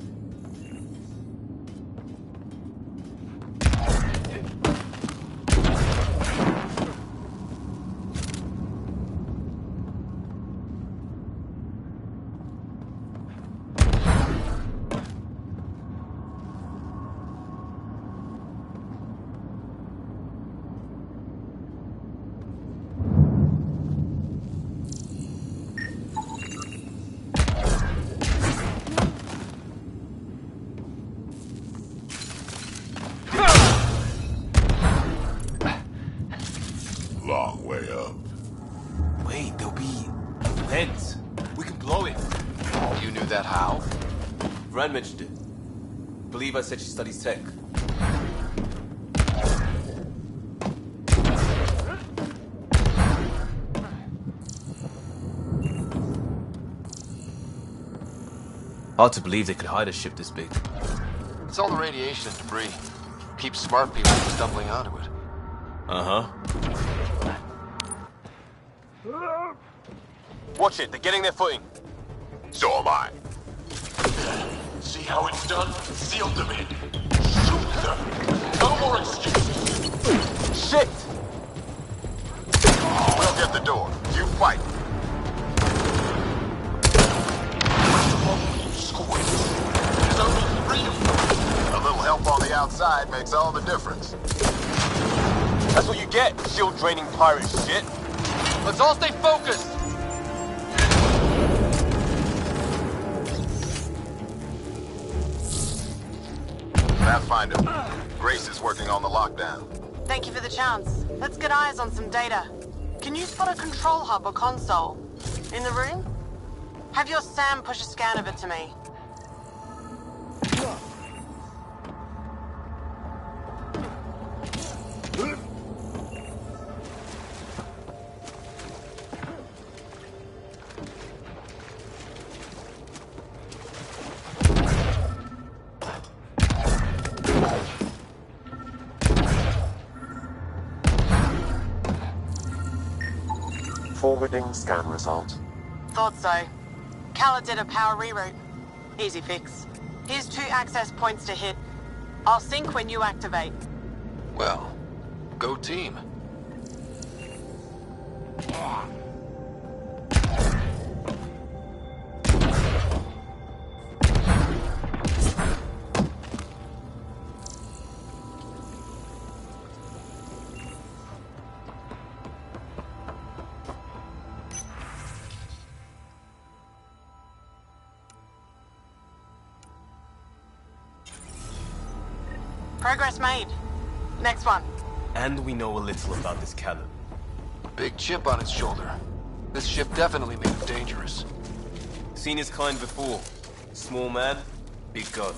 Long way up. Wait, there'll be a vent. We can blow it. You knew that how? Vran mentioned it. Believe I said she studies tech. Hard to believe they could hide a ship this big. It's all the radiation and debris. Keeps smart people from stumbling onto it. Uh-huh. Watch it, they're getting their footing. So am I. See how it's done? Seal them in. Shoot them. No more excuses. Shit! We'll get the door. You fight. There's only 3 of them. A little help on the outside makes all the difference. That's what you get, shield draining pirate shit. Let's all stay focused! Pathfinder, Grace is working on the lockdown. Thank you for the chance. Let's get eyes on some data. Can you spot a control hub or console? In the room? Have your Sam push a scan of it to me. Forwarding scan result. Thought so. Kala did a power reroute. Easy fix. Here's 2 access points to hit. I'll sync when you activate. Well, go team. Progress made. Next one. And we know a little about this Callum. Big chip on his shoulder. This ship definitely made him dangerous. Seen his kind before. Small man, big gun.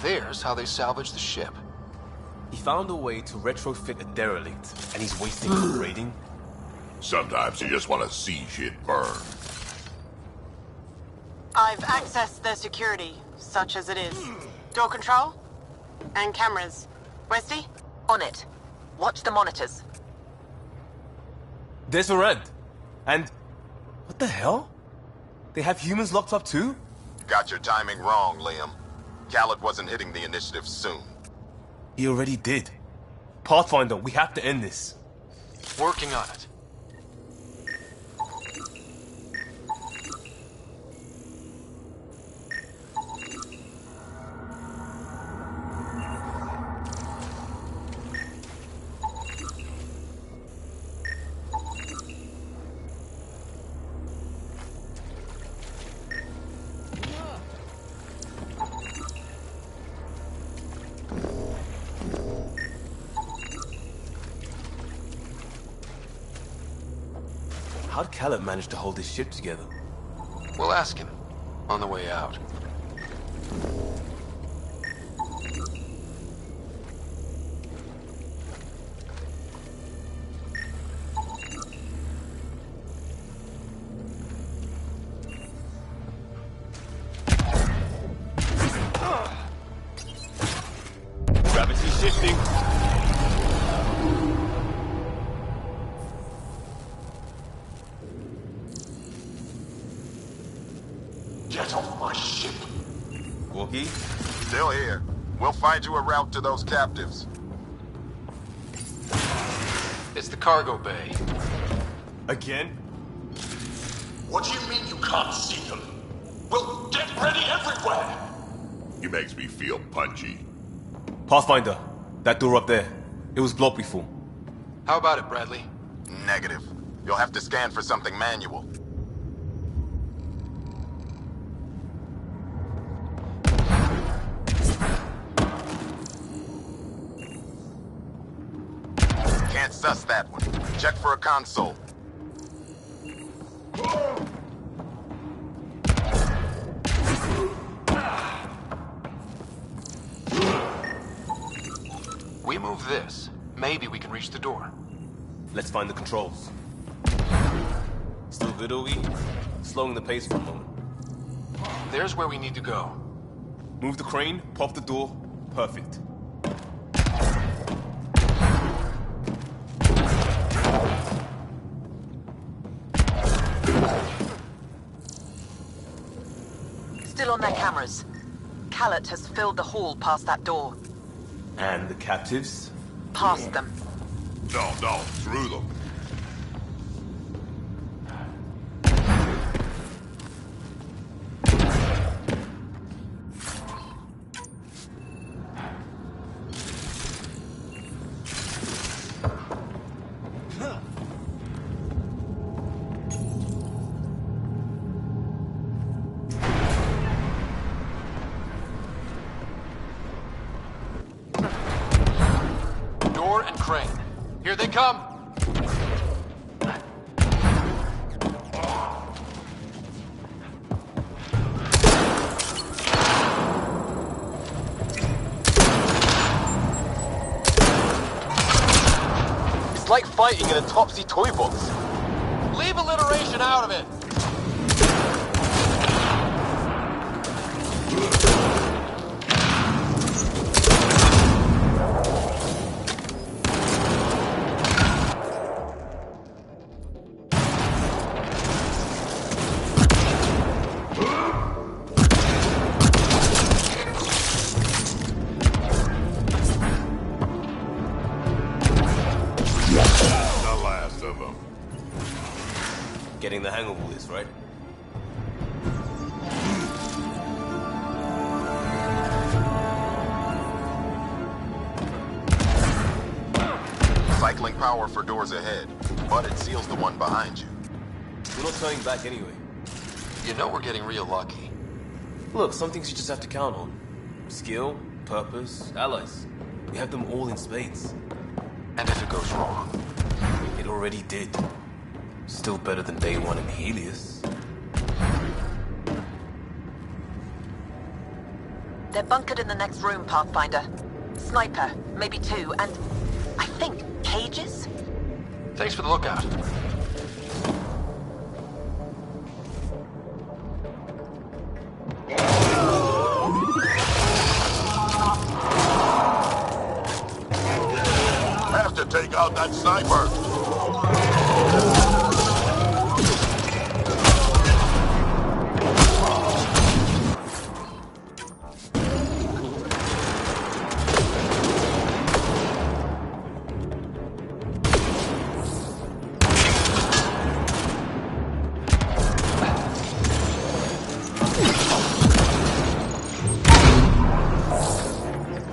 There's how they salvaged the ship. He found a way to retrofit a derelict, and he's wasting upgrading. Sometimes you just want to see shit burn. I've accessed their security, such as it is. Door control? And cameras. Westy? On it. Watch the monitors. There's a red. And... what the hell? They have humans locked up too? Got your timing wrong, Liam. Khaled wasn't hitting the initiative soon. He already did. Pathfinder, we have to end this. Working on it. How'd Khaled manage to hold this ship together? We'll ask him on the way out. Gravity shifting. Get off my ship. Wookie? Still here. We'll find you a route to those captives. It's the cargo bay. Again? What do you mean you can't see them? Well, get ready everywhere! He makes me feel punchy. Pathfinder, that door up there. It was blocked before. How about it, Bradley? Negative. You'll have to scan for something manual. Can't suss that one. Check for a console. We move this. Maybe we can reach the door. Let's find the controls. Still good, OE? Slowing the pace for a moment. There's where we need to go. Move the crane, pop the door. Perfect. Still on their cameras. Khaled has filled the hall past that door. And the captives? Past them. No, through them. Door and crane. Here they come! It's like fighting in a Topsy toy box. Leave alliteration out of it! The last of them. Getting the hang of all this, right? Cycling power for doors ahead, but it seals the one behind you. We're not turning back anyway. You know we're getting real lucky. Look, some things you just have to count on. Skill, purpose, allies. We have them all in spades. And if it goes wrong? It already did. Still better than day one in Helios. They're bunkered in the next room, Pathfinder. Sniper, maybe two, and I think cages? Thanks for the lookout. Have to take out that sniper!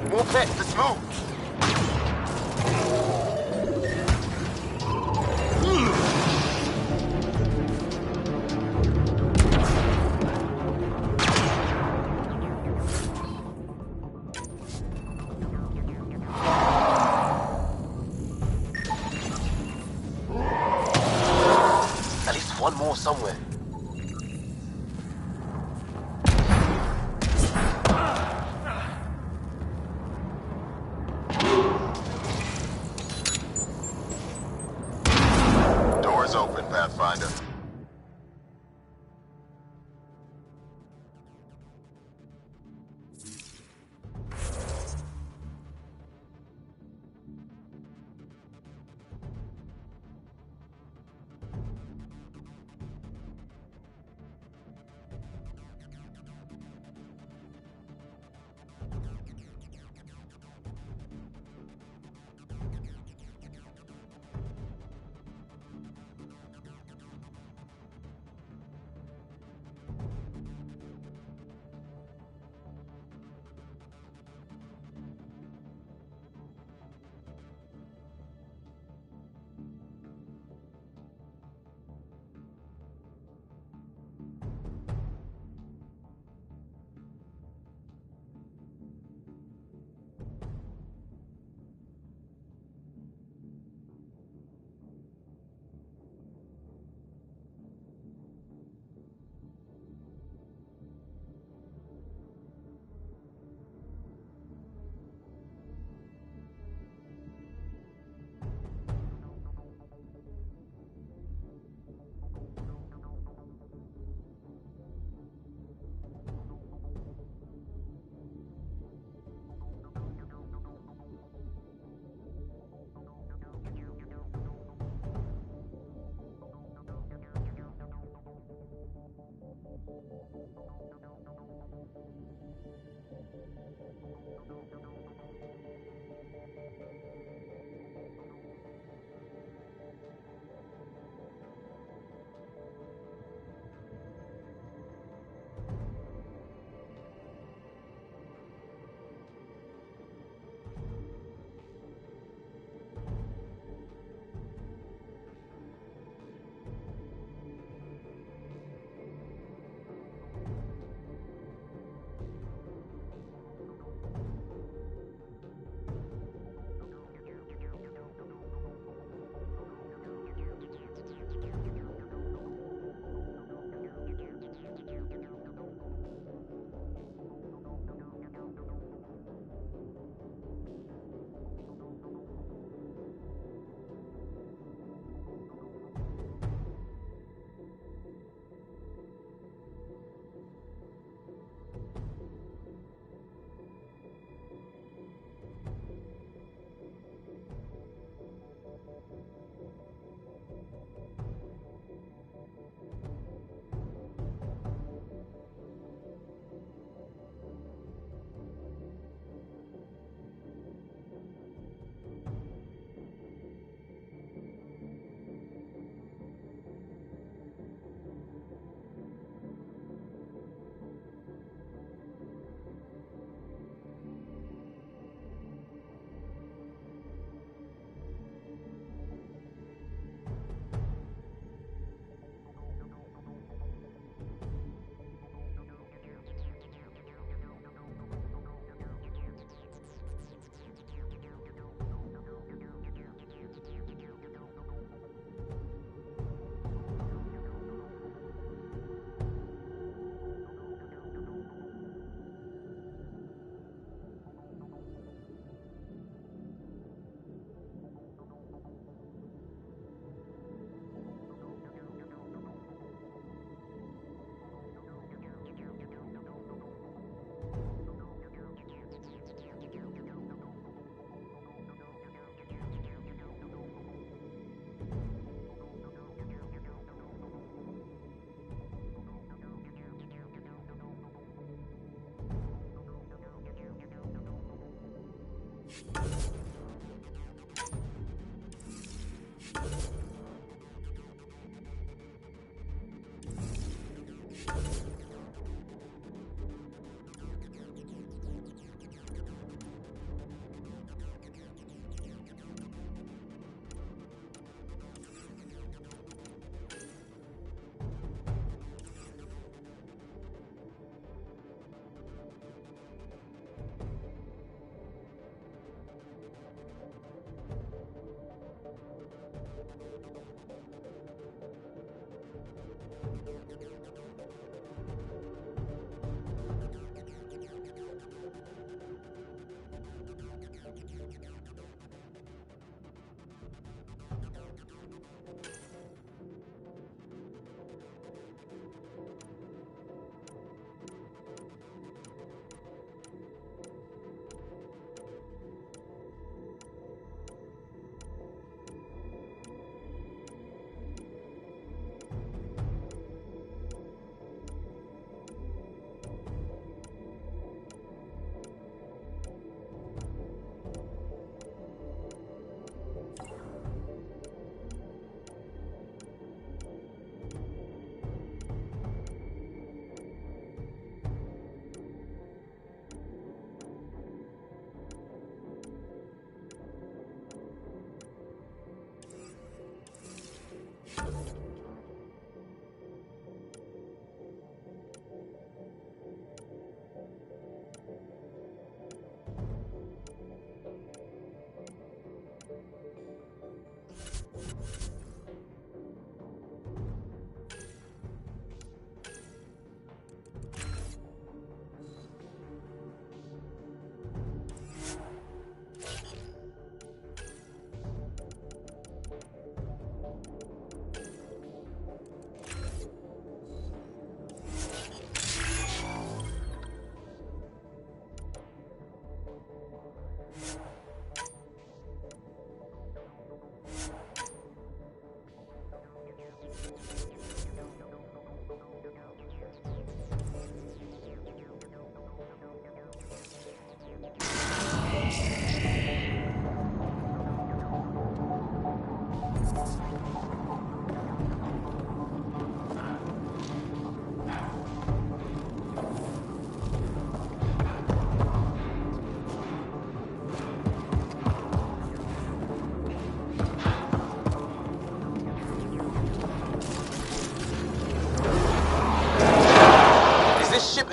More pets, let's move! At least one more somewhere. Doors open, Pathfinder.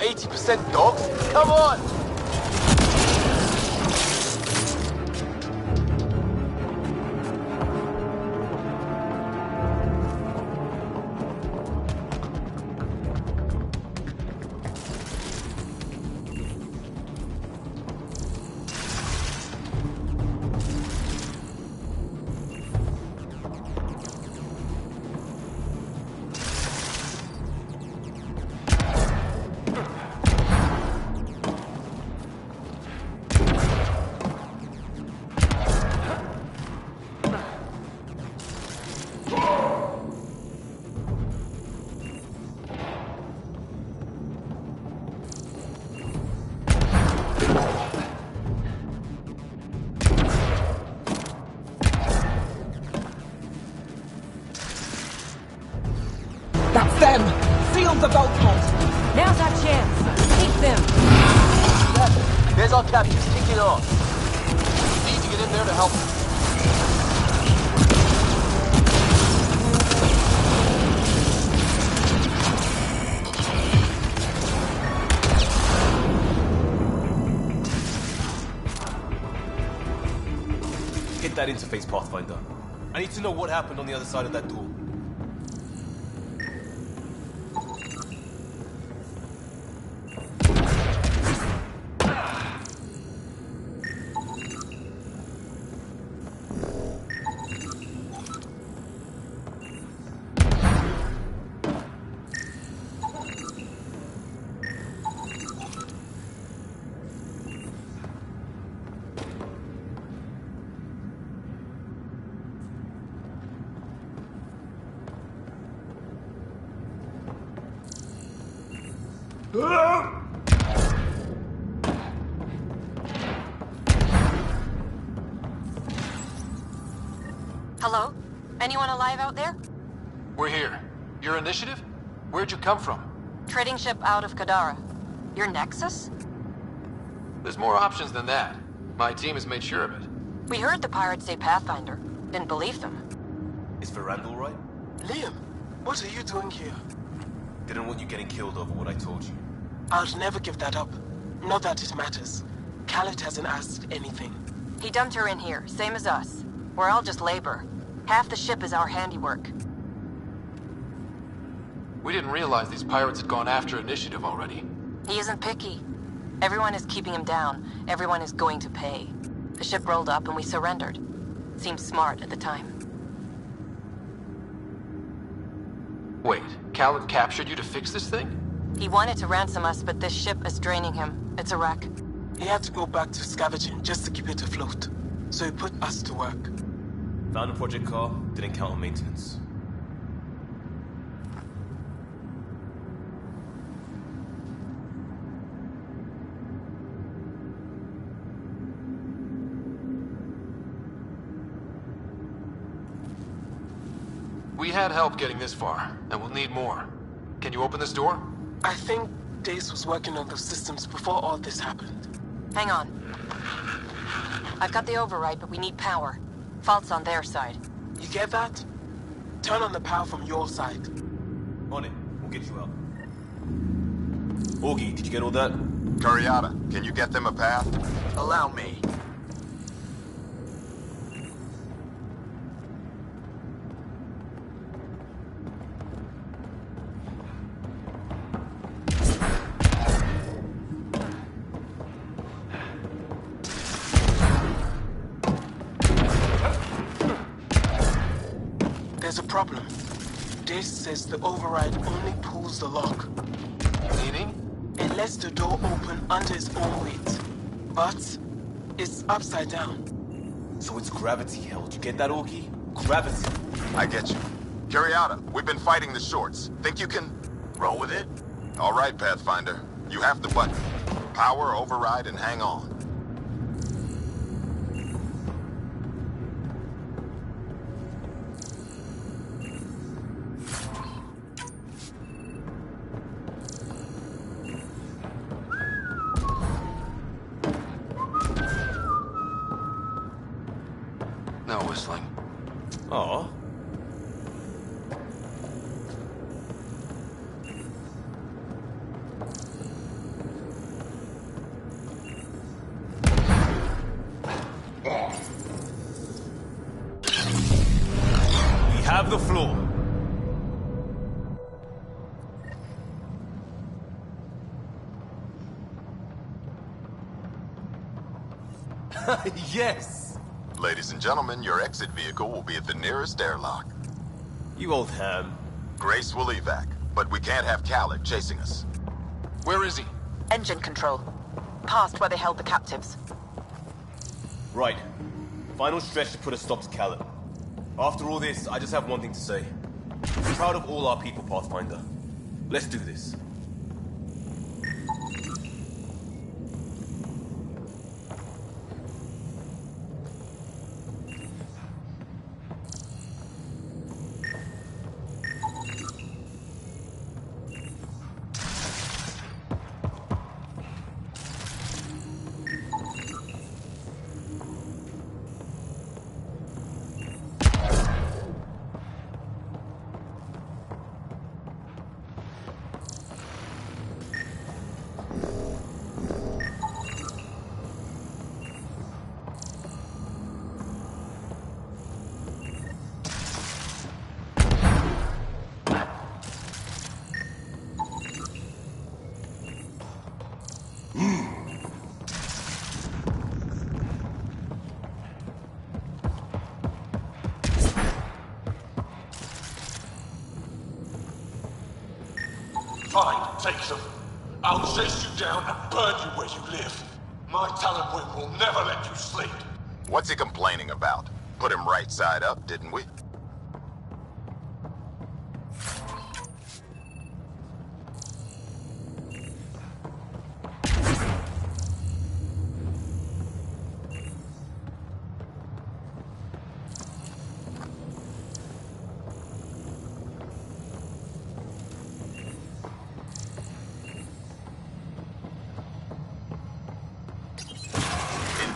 80% dogs? Come on! That's them! Seal the bulkhead! Now's our chance! Take them! There's our captains kicking off. Need to get in there to help them. Get that interface, Pathfinder. I need to know what happened on the other side of that door. Hello? Anyone alive out there? We're here. Your initiative? Where'd you come from? Trading ship out of Kadara. Your Nexus? There's more options than that. My team has made sure of it. We heard the pirates say Pathfinder. Didn't believe them. Is Veranda all right? Liam, what are you doing here? Didn't want you getting killed over what I told you. I'll never give that up. Not that it matters. Khaled hasn't asked anything. He dumped her in here, same as us. We're all just labor. Half the ship is our handiwork. We didn't realize these pirates had gone after initiative already. He isn't picky. Everyone is keeping him down. Everyone is going to pay. The ship rolled up and we surrendered. Seemed smart at the time. Wait, Khaled captured you to fix this thing? He wanted to ransom us, but this ship is draining him. It's a wreck. He had to go back to scavenging just to keep it afloat. So he put us to work. Found a project car, didn't count on maintenance. We had help getting this far, and we'll need more. Can you open this door? I think Dace was working on those systems before all this happened. Hang on. I've got the override, but we need power. Fault's on their side. You get that? Turn on the power from your side. On it. We'll get you out. Augie, did you get all that? Curiata, can you get them a path? Allow me. There's a problem. Dace says the override only pulls the lock. Meaning? It lets the door open under its own weight. But it's upside down. So it's gravity held. You get that, Augie? Gravity. I get you. Curiata, we've been fighting the shorts. Think you can roll with it? All right, Pathfinder. You have the button. Power, override, and hang on. No whistling. Aw. We have the floor. Yes! Ladies and gentlemen, your exit vehicle will be at the nearest airlock. You old ham. Grace will evac, but we can't have Khaled chasing us. Where is he? Engine control. Past where they held the captives. Right. Final stretch to put a stop to Khaled. After all this, I just have one thing to say. I'm proud of all our people, Pathfinder. Let's do this. Fine, take them. I'll chase you down and burn you where you live. My talent wing will never let you sleep. What's he complaining about? Put him right side up, didn't we?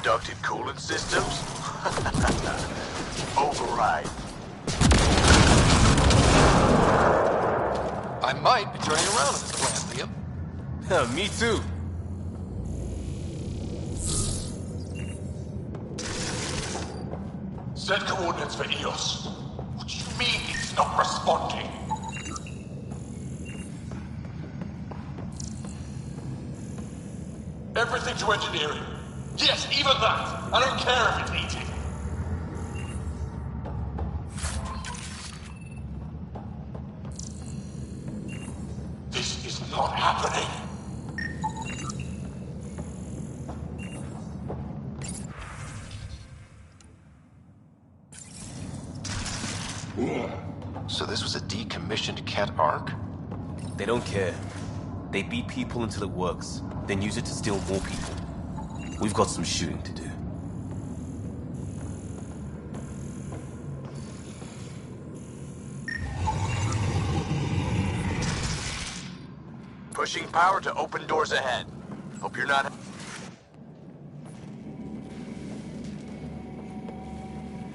Ducted coolant systems? Override. I might be turning around on this plan, Liam. Me too. Set coordinates for EOS. What do you mean it's not responding? Everything to engineering. Yes, even that. I don't care if it's eating. This is not happening. So this was a decommissioned cat arc? They don't care. They beat people until it works, then use it to steal more people. We've got some shooting to do. Pushing power to open doors ahead. Hope you're not...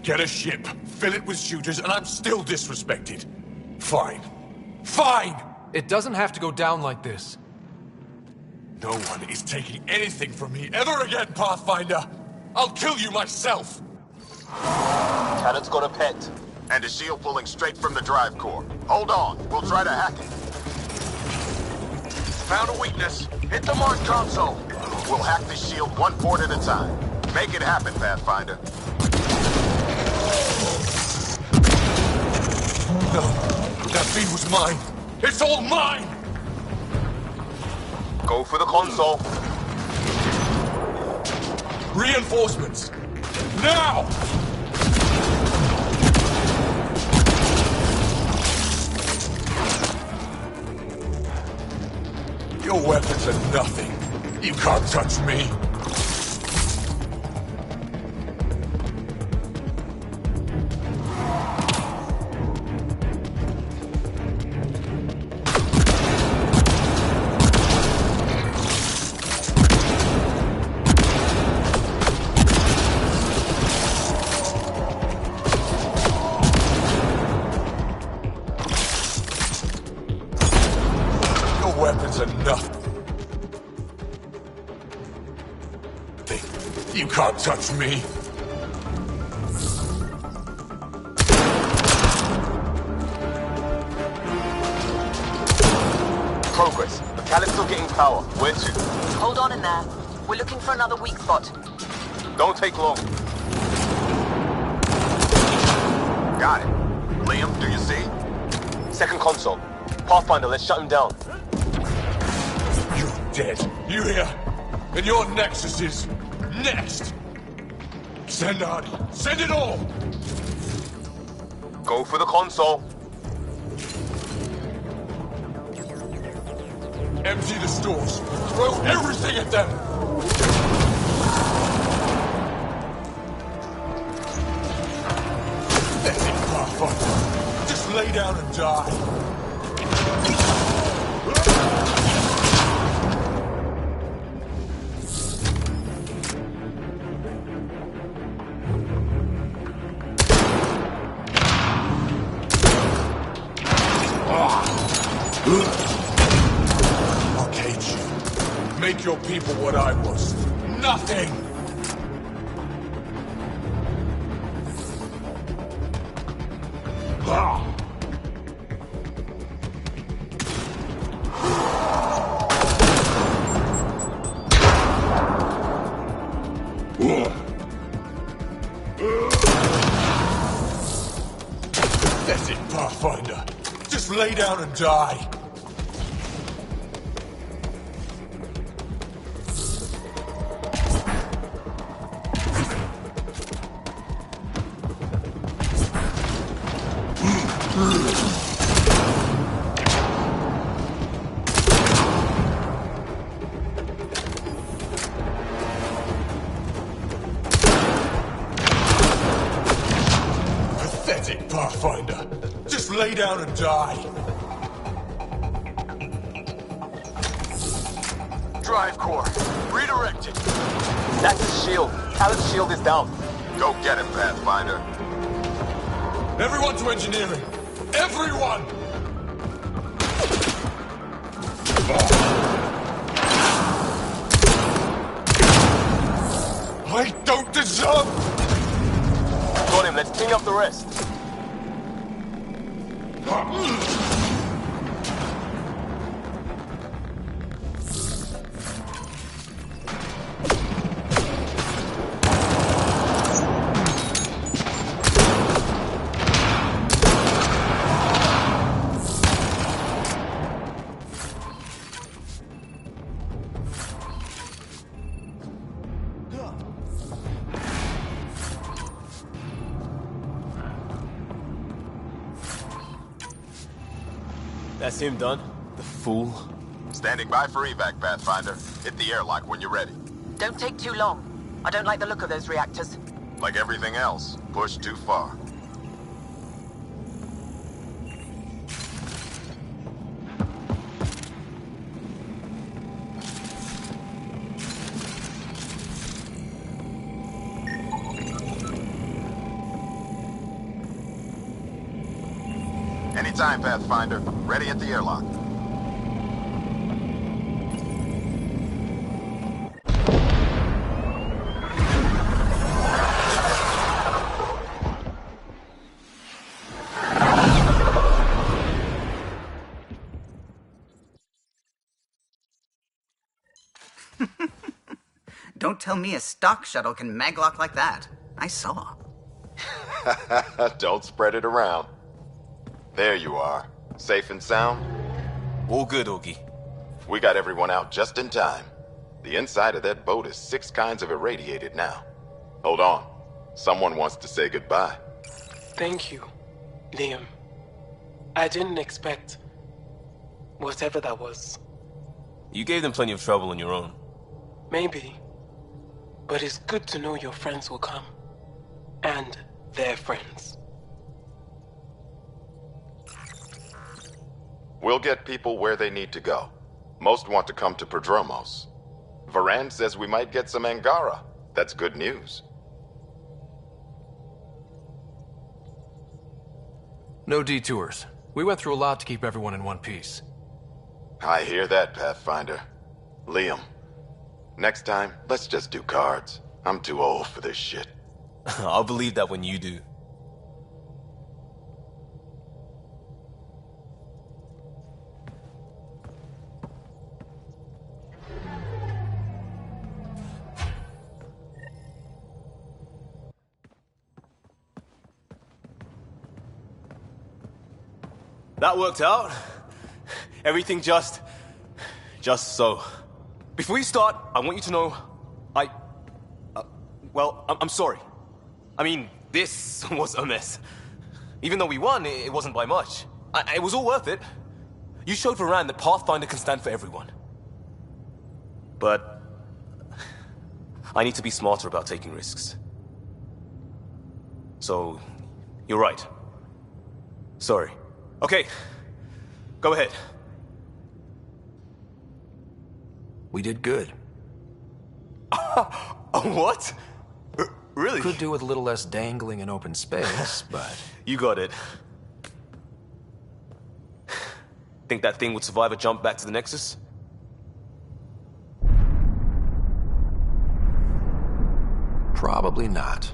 Get a ship, fill it with shooters, and I'm still disrespected. Fine. Fine! It doesn't have to go down like this. No one is taking anything from me ever again, Pathfinder! I'll kill you myself! Cannon's got a pet. And a shield pulling straight from the drive core. Hold on, we'll try to hack it. Found a weakness. Hit the mark console. We'll hack the shield one port at a time. Make it happen, Pathfinder. No, that feed was mine. It's all mine! Go for the console. Reinforcements! Now! Your weapons are nothing. You can't touch me. Weapons are nothing. You can't touch me. Progress. Mechanics still getting power. Where to? Hold on in there. We're looking for another weak spot. Don't take long. Got it. Liam, do you see? Second console. Pathfinder, let's shut him down. You're dead. You hear? And your Nexus is next. Send Artie. Send it all. Go for the console. Empty the stores. Throw everything at them. That's it, Pathfinder. Just lay down and die. I'll cage you. Make your people what I was. Nothing! That's it, Pathfinder. Just lay down and die. Pathetic, Pathfinder. Just lay down and die. Drive core. Redirected. That's his shield. Caleb's shield is down. Go get him, Pathfinder. Everyone to engineering! Everyone! I don't deserve... Got him, let's clean up the rest. That's him done. The fool. Standing by for evac, Pathfinder. Hit the airlock when you're ready. Don't take too long. I don't like the look of those reactors. Like everything else, pushed too far. Anytime, Pathfinder. Ready at the airlock. Don't tell me a stock shuttle can maglock like that. I saw. Don't spread it around. There you are. Safe and sound? All good, Augie. We got everyone out just in time. The inside of that boat is 6 kinds of irradiated now. Hold on. Someone wants to say goodbye. Thank you, Liam. I didn't expect whatever that was. You gave them plenty of trouble on your own. Maybe. But it's good to know your friends will come. And their friends. We'll get people where they need to go. Most want to come to Prodromos. Varan says we might get some Angara. That's good news. No detours. We went through a lot to keep everyone in one piece. I hear that, Pathfinder. Liam, next time, let's just do cards. I'm too old for this shit. I'll believe that when you do. That worked out. Everything just so. Before you start, I want you to know, I'm sorry. I mean, this was a mess. Even though we won, it wasn't by much. It was all worth it. You showed Varan that Pathfinder can stand for everyone. But I need to be smarter about taking risks. So, you're right. Sorry. Okay, go ahead. We did good. What? Really? Could do with a little less dangling in open space, but... You got it. Think that thing would survive a jump back to the Nexus? Probably not.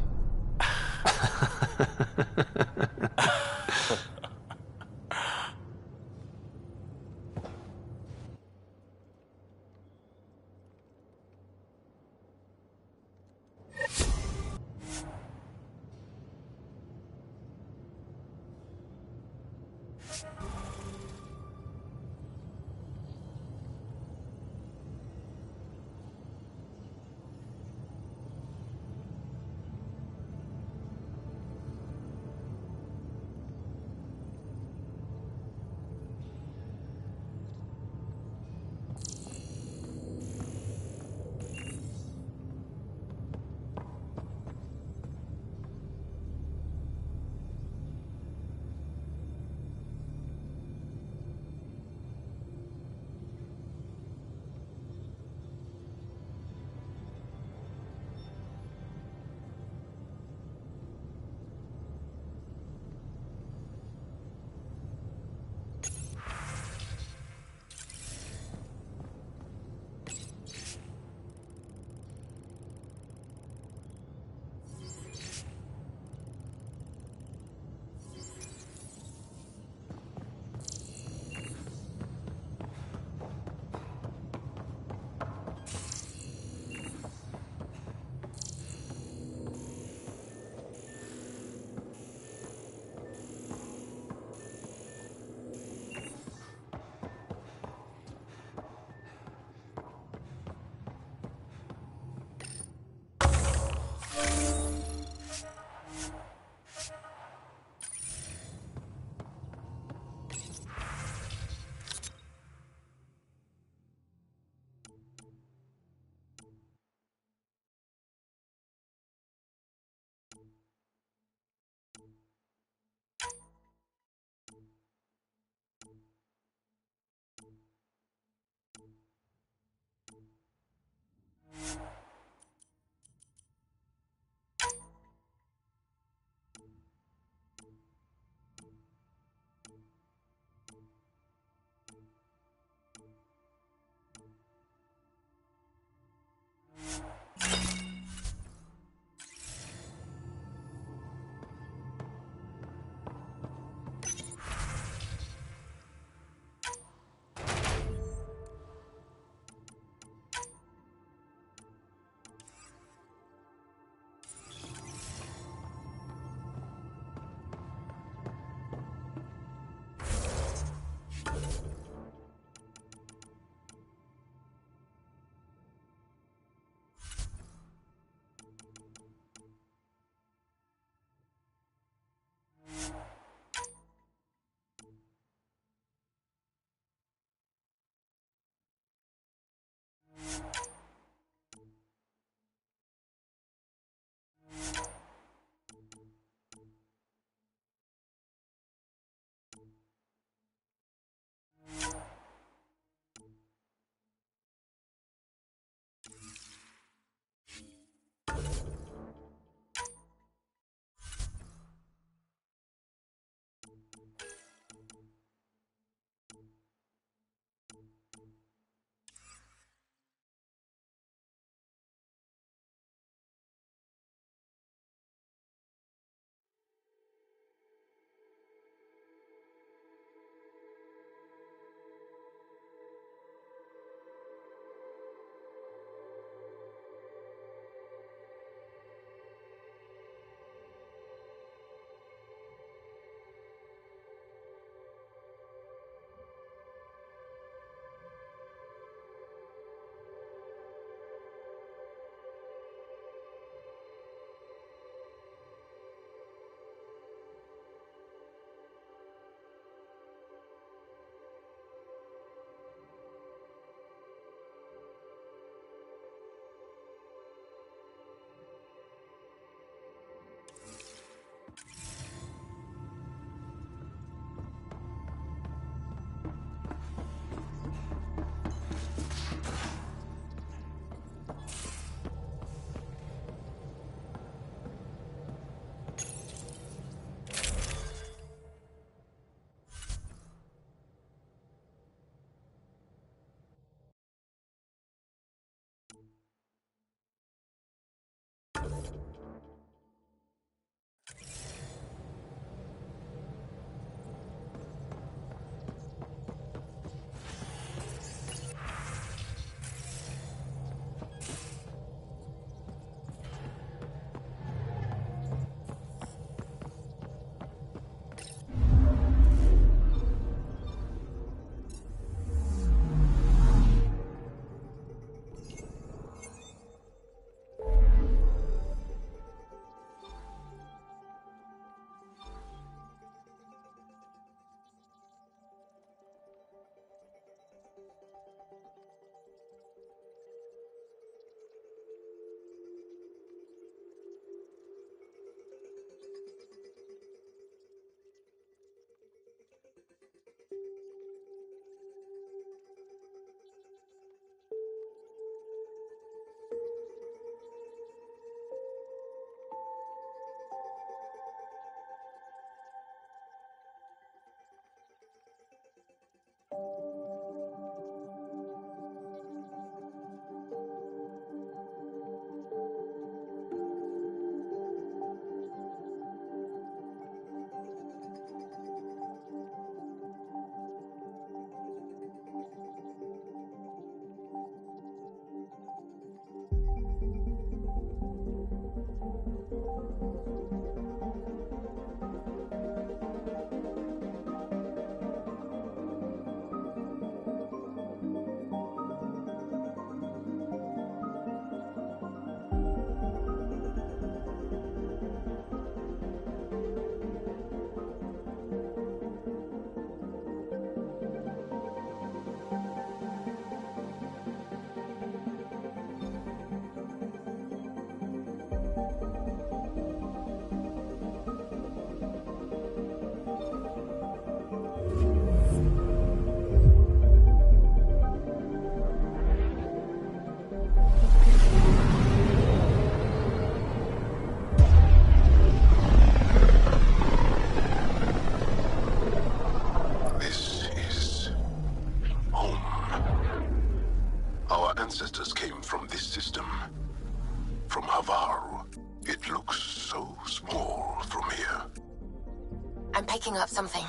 looking at something.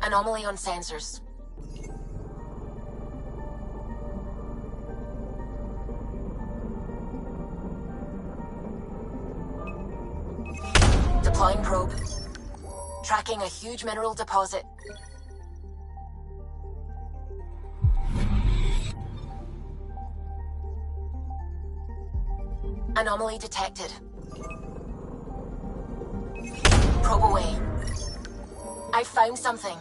Anomaly on sensors. Deploying probe. Tracking a huge mineral deposit. Anomaly detected. Probe away. I found something.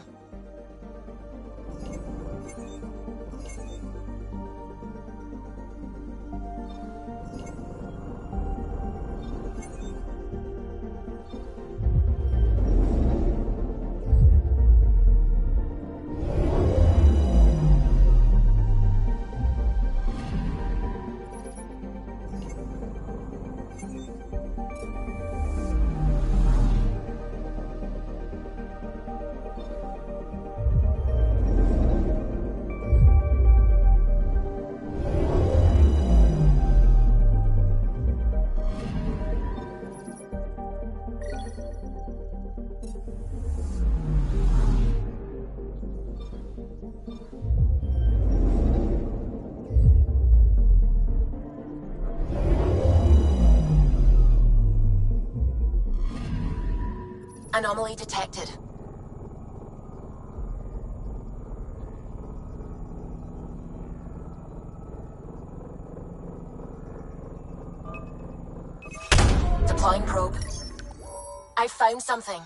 Anomaly detected. Deploying probe. I found something.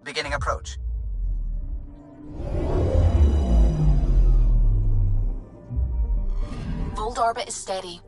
Beginning approach. Volt orbit is steady.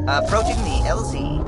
Approaching the LZ.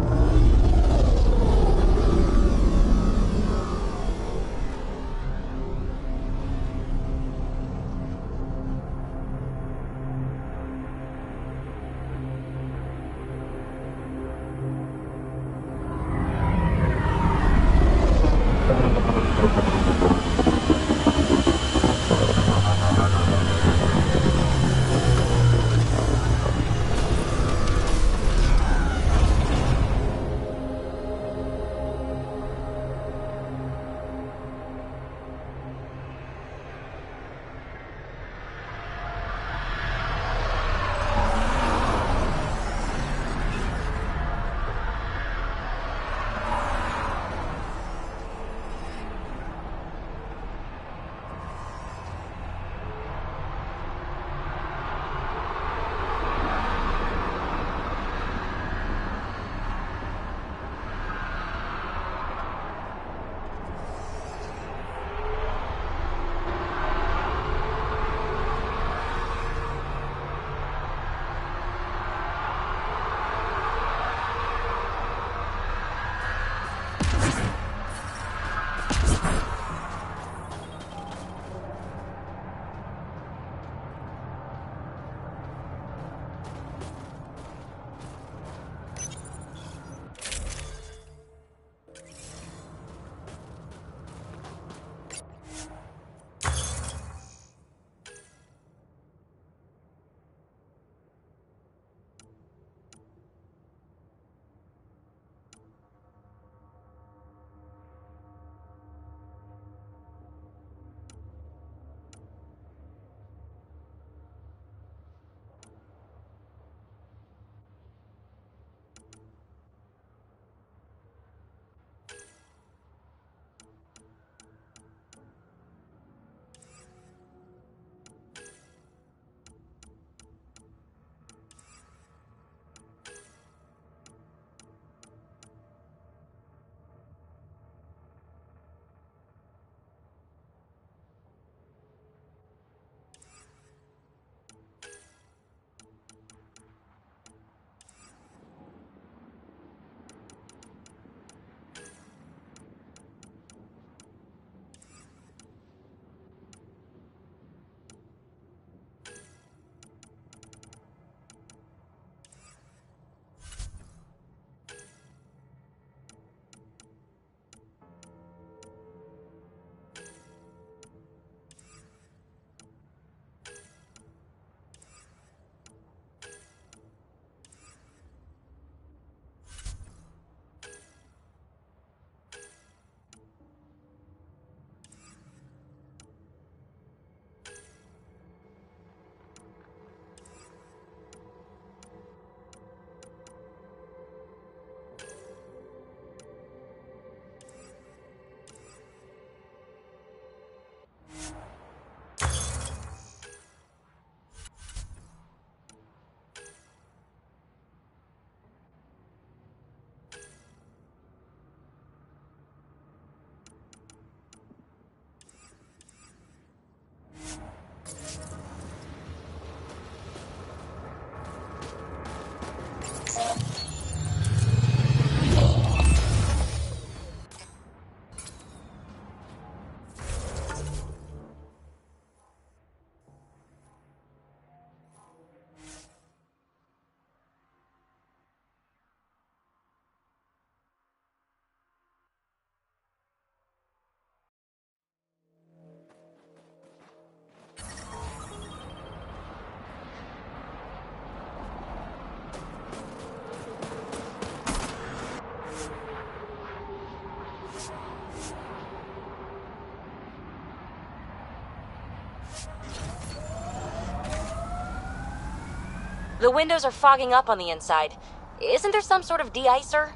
The windows are fogging up on the inside. Isn't there some sort of de-icer?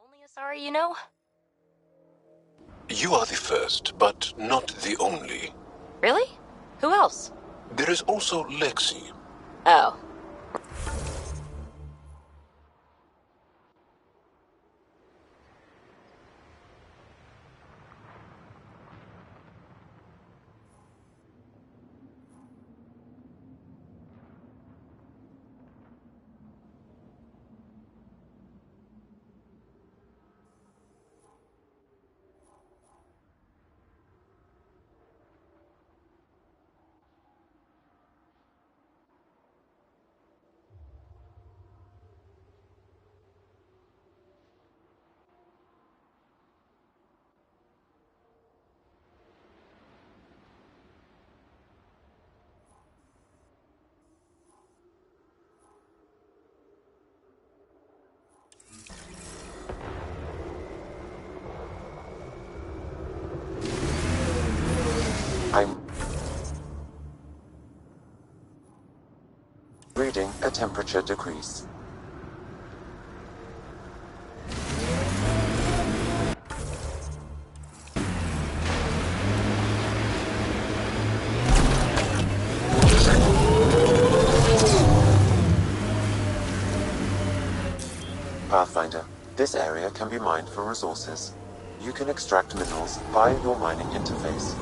Only Asari you know? You are the first, but not the only. Really? Who else? There is also Lexi. Oh. I'm reading a temperature decrease. Pathfinder, this area can be mined for resources. You can extract minerals via your mining interface.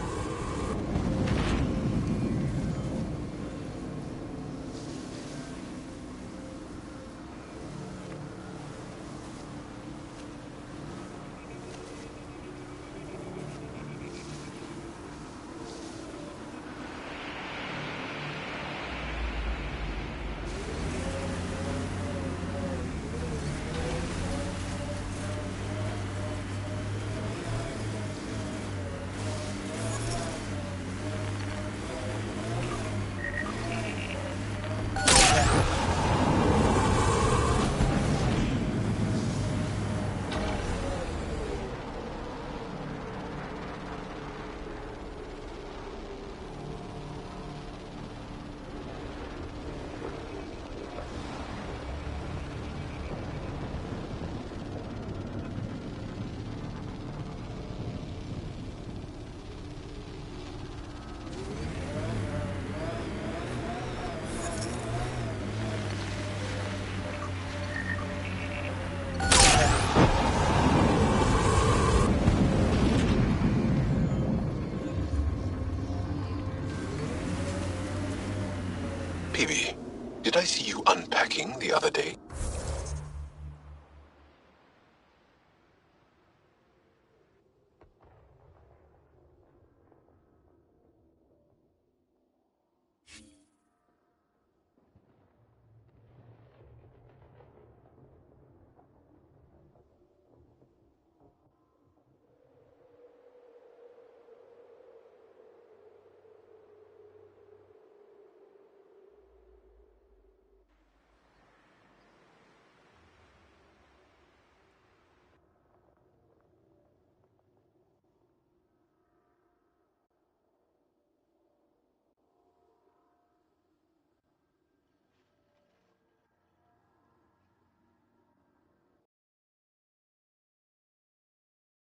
Peavy, did I see you unpacking the other day?